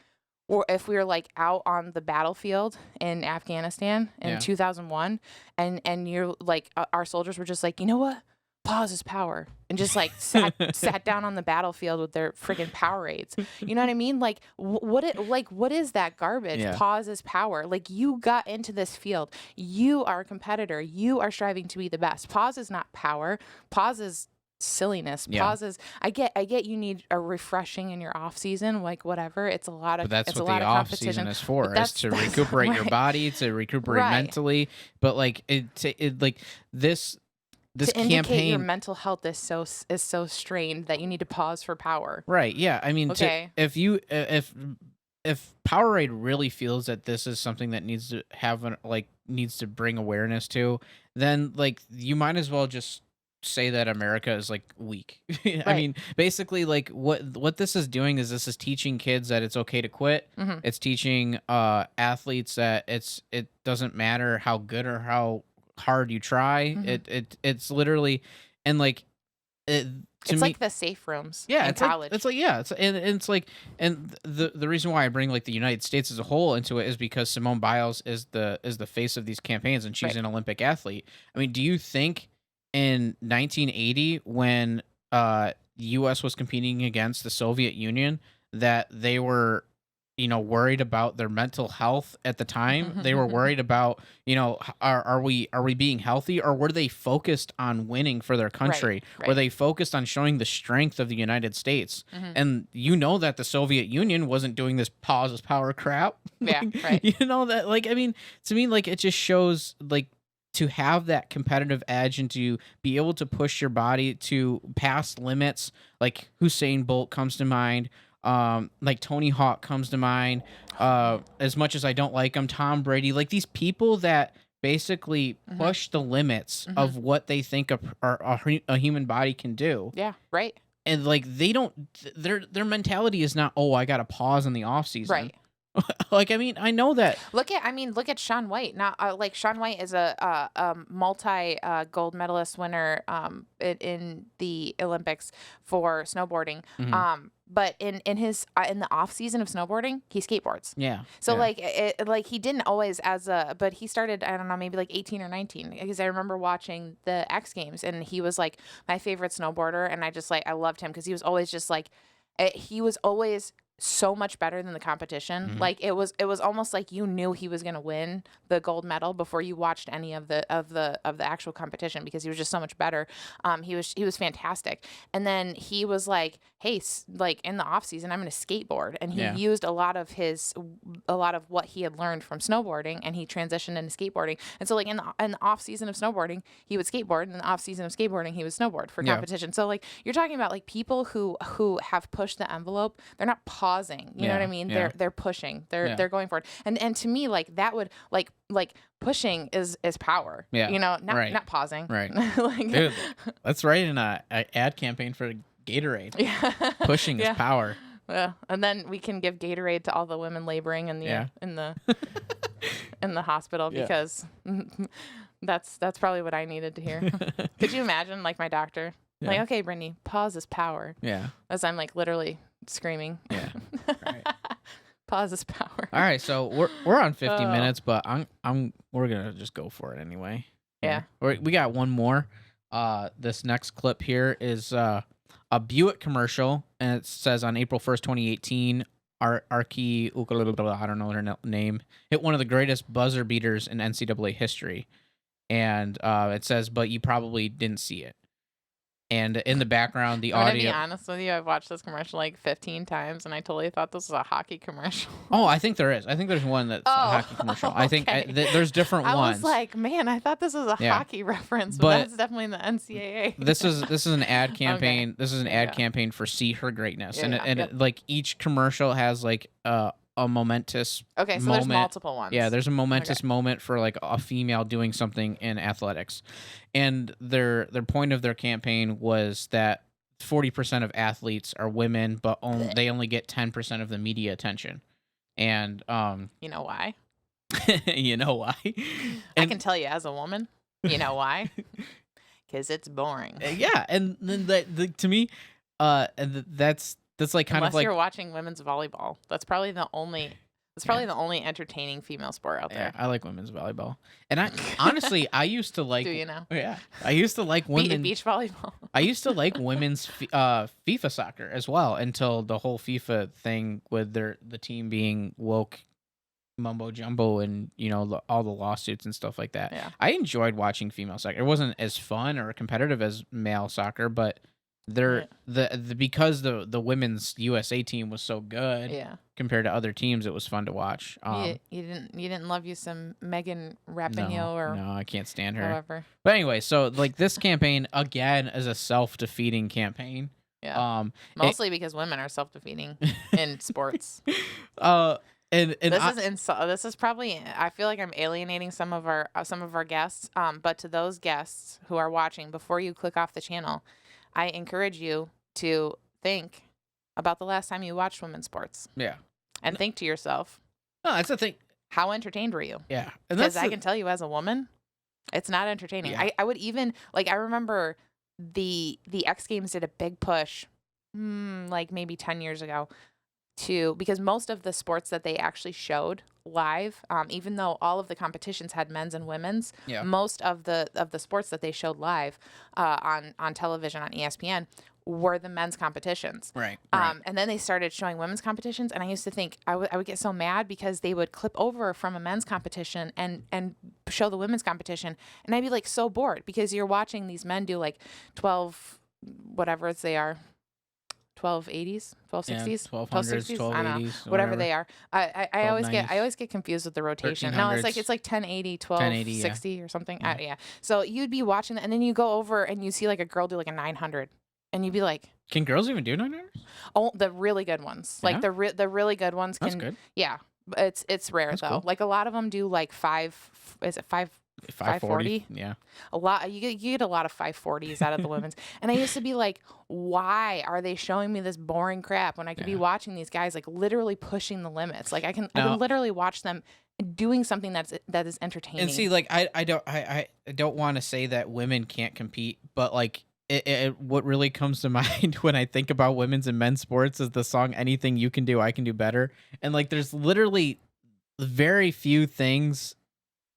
we were like out on the battlefield in Afghanistan in 2001, and you're like, our soldiers were just like, you know what? Pause is power, and just like sat down on the battlefield with their friggin' Powerades. You know what I mean? Like, what is that garbage? Yeah. Pause is power. Like, you got into this field. You are a competitor. You are striving to be the best. Pause is not power. Pause is silliness. Pause is, I get you need a refreshing in your off season, like whatever. It's a lot of, but that's what the off season is for, is to recuperate your body, to recuperate mentally. But like this to indicate campaign, your mental health is so strained that you need to pause for power. Right. Yeah. I mean, if Powerade really feels that this is something that needs to bring awareness to, then like you might as well just say that America is like weak. I mean, basically, like what this is doing is this is teaching kids that it's okay to quit. Mm-hmm. It's teaching athletes that it doesn't matter how good or how hard you try. Mm-hmm. It's literally, and like it's like the safe rooms in college. And the reason why I bring like the United States as a whole into it is because Simone Biles is the face of these campaigns, and she's an Olympic athlete. I mean, do you think in 1980 when US was competing against the Soviet Union that they were worried about their mental health at the time? They were worried about, are we being healthy, or were they focused on winning for their country? Were they focused on showing the strength of the United States? And that the Soviet Union wasn't doing this pause is power crap. Yeah, right. That, like, I mean, to me, like, it just shows, like, to have that competitive edge and to be able to push your body to past limits. Like Usain Bolt comes to mind. Like Tony Hawk comes to mind. As much as I don't like him, Tom Brady, like these people that basically push the limits of what they think a human body can do. Yeah, right. And like their mentality is not, I got to pause in the off season. Right. Like, I mean, I know that. Look at Shaun White. Now, like Shaun White is a multi gold medalist winner in the Olympics for snowboarding. but in his in the off season of snowboarding, he skateboards. Yeah. So yeah. like he didn't always but he started, I don't know, maybe like 18 or 19, because I remember watching the X Games, and he was like my favorite snowboarder, and I loved him because he was always just like he was always so much better than the competition. Mhm. Like it was almost like you knew he was going to win the gold medal before you watched any of the actual competition, because he was just so much better. He was fantastic. And then he was like, hey, like in the off season, I'm going to skateboard. And he Yeah. used a lot of what he had learned from snowboarding, and he transitioned into skateboarding. And so like in the off season of snowboarding, he would skateboard, and in the off season of skateboarding, he would snowboard for Yeah. competition. So like you're talking about like people who have pushed the envelope. They're not pausing. You know what I mean? Yeah. They're pushing. Yeah. They're going for it. And to me, like that would like pushing is power. Yeah. You know, not Right. not pausing. Right. Like Dude, that's right in a ad campaign for Gatorade. yeah. Pushing Yeah. is power. Yeah. And then we can give Gatorade to all the women laboring in the Yeah. in the hospital, Yeah. because that's probably what I needed to hear. Could you imagine like my doctor? Yeah. Like, okay, Brittany, pause is power. Yeah. As I'm like literally screaming. Yeah. Right. Pause is power. All right, so we're on 50 Oh. minutes, but we're gonna just go for it anyway. Yeah. We got one more. This next clip here is a Buick commercial, and it says on April 1st, 2018, Archie I don't know her name, hit one of the greatest buzzer beaters in NCAA history, and it says, but you probably didn't see it. And in the background, the I'm gonna audio. be honest with you, I've watched this commercial like 15 times, and I totally thought this was a hockey commercial. Oh, I think there is. I think there's one that's a hockey commercial. I think okay. There's different I ones. was like, man, I thought this was a Yeah. hockey reference, But but that's definitely in the NCAA. This is an ad campaign. Okay. This is an ad Yeah. campaign for See Her Greatness, Yeah, and yeah, it, yep. like each commercial has like a momentous. Okay, so moment. there's multiple ones. Yeah, there's a momentous Okay. moment for like a female doing something in athletics, and their point of their campaign was that 40% of athletes are women, but they only get 10% of the media attention, and You know why? you know why? I And- can tell you as a woman. You know why? Because it's boring. yeah, and then to me, that's like kind Unless of like you're watching women's volleyball, that's probably the only. It's probably the only entertaining female sport out yeah, there. I like women's volleyball, and I honestly I used to like. Do you know? Yeah, I used to like women. Beach volleyball. I used to like women's FIFA soccer as well until the whole FIFA thing with the team being woke, mumbo jumbo, and all the lawsuits and stuff like that. Yeah. I enjoyed watching female soccer. It wasn't as fun or competitive as male soccer, but because the women's USA team was so good Yeah. compared to other teams, it was fun to watch. You didn't love you some Megan Rapinoe or no, I can't stand her. however. But anyway, so like this campaign again is a self-defeating campaign. Yeah. Mostly because women are self-defeating in sports. And This is probably, I feel like I'm alienating some of our guests. But to those guests who are watching, before you click off the channel, I encourage you to think about the last time you watched women's sports, yeah, and think to yourself, no, that's the thing. how entertained were you? Yeah, and Because that's I can tell you as a woman, it's not entertaining. Yeah. I would even I remember the X Games did a big push, like maybe 10 years ago, because most of the sports that they actually showed live, even though all of the competitions had men's and women's, Yeah. most of the sports that they showed live on television on ESPN were the men's competitions. right. And then they started showing women's competitions, and I used to think I would get so mad because they would clip over from a men's competition and show the women's competition, and I'd be like so bored because you're watching these men do like 12 whatever they are. 1280s, 1260s, 1200s, I don't know, 1280s, whatever they are. I always 1290s. get confused with the rotation. No, it's 1300s. like 1080, 1080, yeah. 1260 or something. Yeah. Yeah. So you'd be watching that, and then you go over and you see like a girl do like a 900, and you'd be like, Can girls even do 900s? oh, the really good ones, like Yeah? the really good ones can. That's good. Yeah, it's rare That's though. cool. Like a lot of them do like 540. Yeah. A lot you get a lot of 540s out of the women's. And I used to be like, why are they showing me this boring crap when I could be Yeah. watching these guys like literally pushing the limits? Like I can Now- literally watch them doing something that is entertaining. And see, like I don't want to say that women can't compete, but like what really comes to mind when I think about women's and men's sports is the song "Anything You Can Do, I Can Do Better," and like there's literally very few things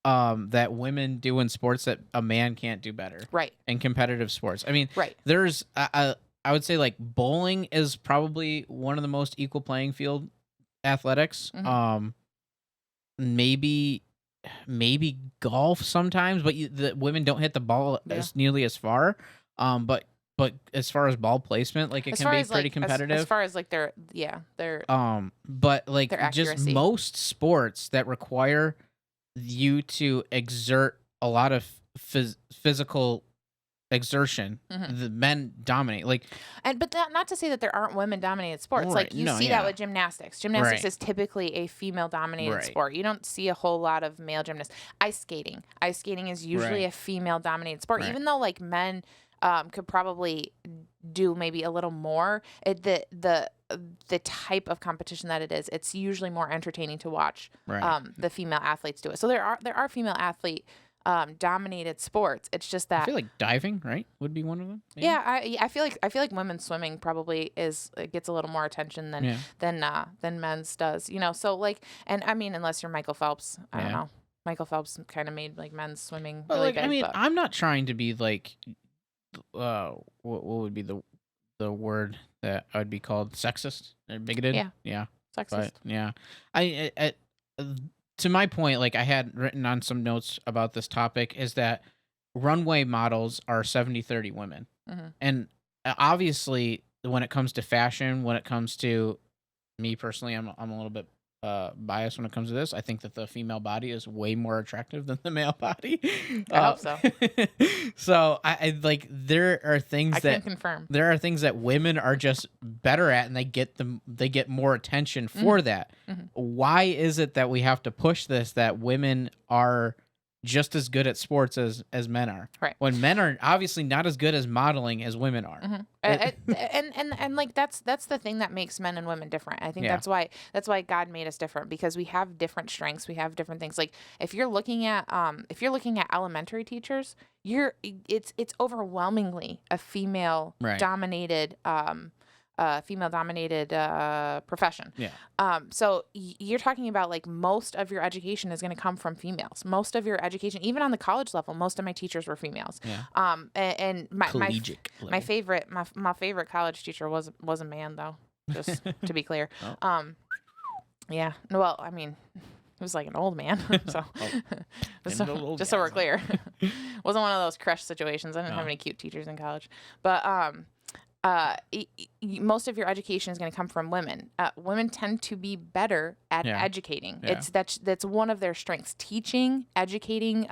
that women do in sports that a man can't do better. Right. In competitive sports. I mean, Right. there's I would say like bowling is probably one of the most equal playing field athletics. Maybe golf sometimes, but the women don't hit the ball as nearly as far. But as far as ball placement, like it can be pretty competitive. As far as like their but like their just accuracy. most sports that require you to exert a lot of physical exertion, the men dominate. Like, but not to say that there aren't women dominated sports. Right, Like you no, see yeah. that with gymnastics. Gymnastics Right. is typically a female dominated Right. sport. You don't see a whole lot of male gymnasts. Ice skating is usually Right. a female dominated sport. Right. Even though like men could probably do maybe a little more. The type of competition that it is, it's usually more entertaining to watch Right. the female athletes do it. So there are female athlete dominated sports. It's just that I feel like diving, right, would be one of them. Maybe? yeah, I feel like women's swimming probably gets a little more attention than men's does. You know, so like, and I mean, unless you're Michael Phelps, I don't know. Michael Phelps kind of made like men's swimming But really like, good. I mean, but I'm not trying to be like, what would be the word that I would be called, sexist or bigoted? Yeah. sexist. But yeah, I to my point, like I had written on some notes about this topic, is that runway models are 70-30 women. And obviously when it comes to fashion, when it comes to me personally, I'm a little bit biased when it comes to this. I think that the female body is way more attractive than the male body. I hope so. So I like there are things I that can confirm. there are things that women are just better at, and they get more attention for that. Why is it that we have to push this, that women are just as good at sports as men are? Right. When men are obviously not as good as modeling as women are. And like that's the thing that makes men and women different. I think Yeah. that's why God made us different, because we have different strengths, we have different things. Like if you're looking at elementary teachers, it's overwhelmingly a female Right. dominated profession. Yeah. So you're talking about like most of your education is going to come from females. Most of your education, even on the college level, most of my teachers were females. Yeah. And my Collegiate my level. favorite college teacher was a man, though. Just to be clear. Oh. Yeah. Well, I mean, he was like an old man. So old just so we're guys, clear, wasn't one of those crush situations. I didn't have any cute teachers in college, but most of your education is going to come from women. Women tend to be better at educating. Yeah. That's one of their strengths: teaching, educating,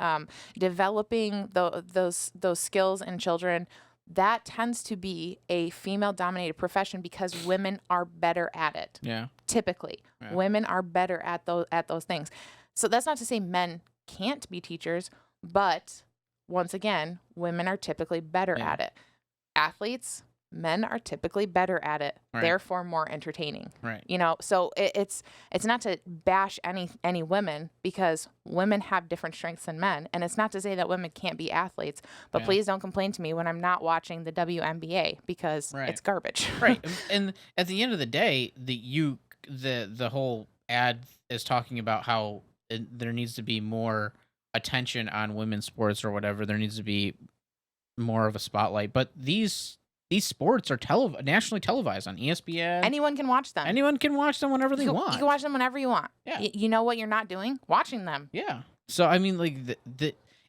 developing those skills in children. That tends to be a female-dominated profession because women are better at it. Yeah. Typically, women are better at those things. So that's not to say men can't be teachers, but once again, women are typically better at it. Athletes, men are typically better at it, therefore more entertaining. Right. You know, so it's not to bash any women, because women have different strengths than men, and it's not to say that women can't be athletes, but please don't complain to me when I'm not watching the WNBA, because it's garbage. Right. And at the end of the day, the whole ad is talking about how there needs to be more attention on women's sports or whatever. There needs to be more of a spotlight, but these sports are nationally televised on ESPN. Anyone can watch them. Anyone can watch them whenever they want. You can watch them whenever you want. Yeah. You know what you're not doing? Watching them. Yeah. So I mean, like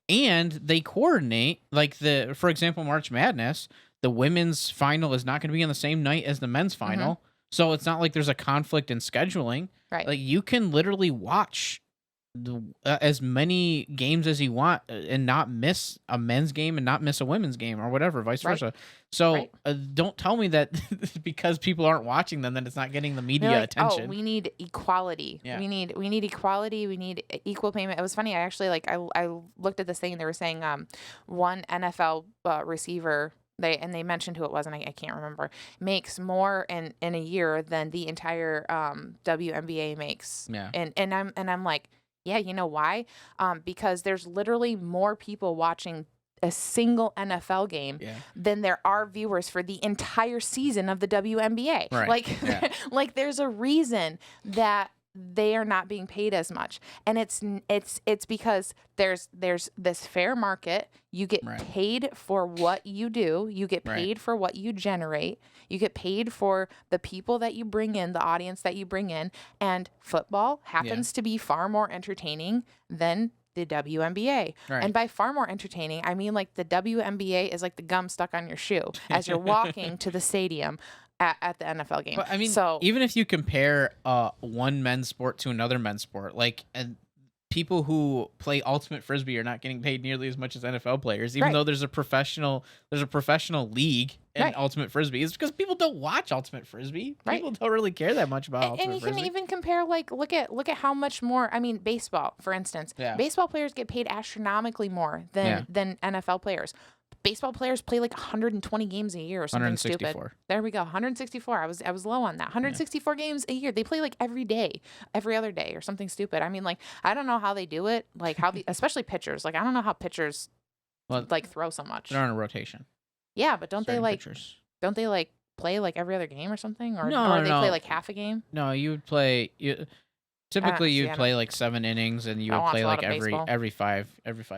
and they coordinate. Like for example, March Madness, the women's final is not going to be on the same night as the men's final, so it's not like there's a conflict in scheduling. Right. Like you can literally watch as many games as you want and not miss a men's game and not miss a women's game or whatever, vice versa. So don't tell me that because people aren't watching them, that it's not getting the media attention. Oh, we need equality. Yeah. We need equality. We need equal payment. It was funny. I actually I looked at this thing and they were saying one NFL receiver, they mentioned who it was, and I can't remember, makes more in a year than the entire WNBA makes. Yeah. And I'm like, yeah, you know why? Because there's literally more people watching a single NFL game than there are viewers for the entire season of the WNBA. Right. Like, Yeah. like there's a reason that they are not being paid as much, and it's because there's this fair market. You get paid for what you do. You get paid for what you generate. You get paid for the people that you bring in, the audience that you bring in, and football happens to be far more entertaining than the WNBA. Right. And by far more entertaining, I mean like the WNBA is like the gum stuck on your shoe as you're walking to the stadium at the NFL game. But, I mean, so even if you compare one men's sport to another men's sport, like and people who play ultimate frisbee are not getting paid nearly as much as NFL players, even though there's a professional league in ultimate frisbee. It's because people don't watch ultimate frisbee. People don't really care that much about ultimate frisbee. And you can even compare, like, look at how much more. I mean, baseball, for instance. Yeah. Baseball players get paid astronomically more than NFL players. Baseball players play like 120 games a year or something stupid. There we go, 164. I was low on that. 164 games a year. They play like every day, every other day, or something stupid. I mean, like, I don't know how they do it. Like especially pitchers. Like, I don't know how pitchers like throw so much. They're on a rotation. Yeah, but don't they play like every other game or something, or they play like half a game? No, you would play. Typically, you'd play like 7 innings, and you would play like every five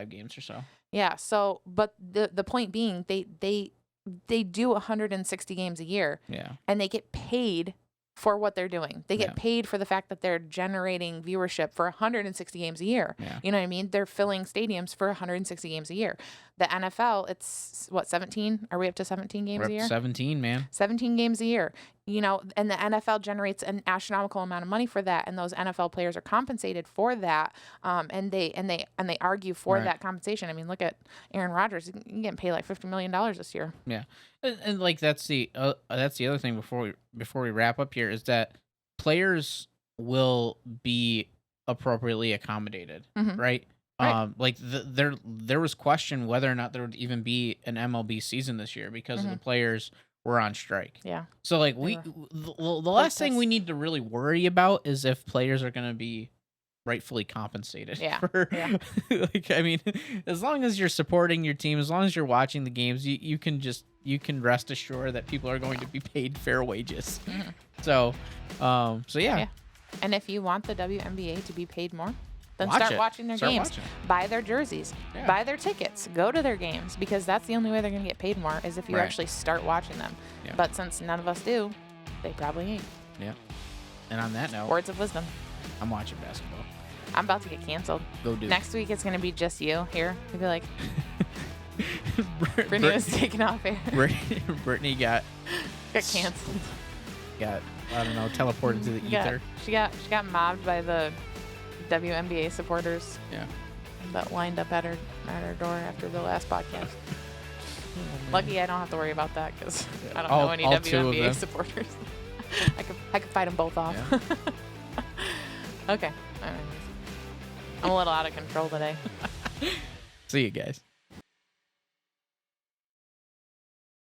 games or so. Yeah. So, but the point being, they do 160 games a year. Yeah. And they get paid for what they're doing. They get paid for the fact that they're generating viewership for 160 games a year. Yeah. You know what I mean? They're filling stadiums for 160 games a year. The NFL, it's what, 17? Are we up to 17 games a year? 17, man. 17 games a year. You know, and the NFL generates an astronomical amount of money for that, and those NFL players are compensated for that. And they argue for that compensation. I mean, look at Aaron Rodgers; he's getting paid like $50 million this year. Yeah, and like that's the other thing before we wrap up here is that players will be appropriately accommodated, right? Like there was question whether or not there would even be an MLB season this year because of the players were on strike. Yeah. So like the last thing we need to really worry about is if players are going to be rightfully compensated. Yeah. Like, I mean, as long as you're supporting your team, as long as you're watching the games, you can rest assured that people are going to be paid fair wages. So yeah. And if you want the WNBA to be paid more, then start watching their games. Buy their jerseys. Yeah. Buy their tickets. Go to their games, because that's the only way they're going to get paid more is if you actually start watching them. Yeah. But since none of us do, they probably ain't. Yeah. And on that note, words of wisdom. I'm watching basketball. I'm about to get canceled. Go do. Next week it's going to be just you here. You'll be like, Brittany was taken off air. Brittany got canceled. Got, I don't know, teleported to the ether. She got mobbed by the WNBA supporters. Yeah. That lined up at her door after the last podcast. Lucky I don't have to worry about that, because I don't know any WNBA supporters. I could fight them both off. Yeah. Okay. I'm a little out of control today. See you guys.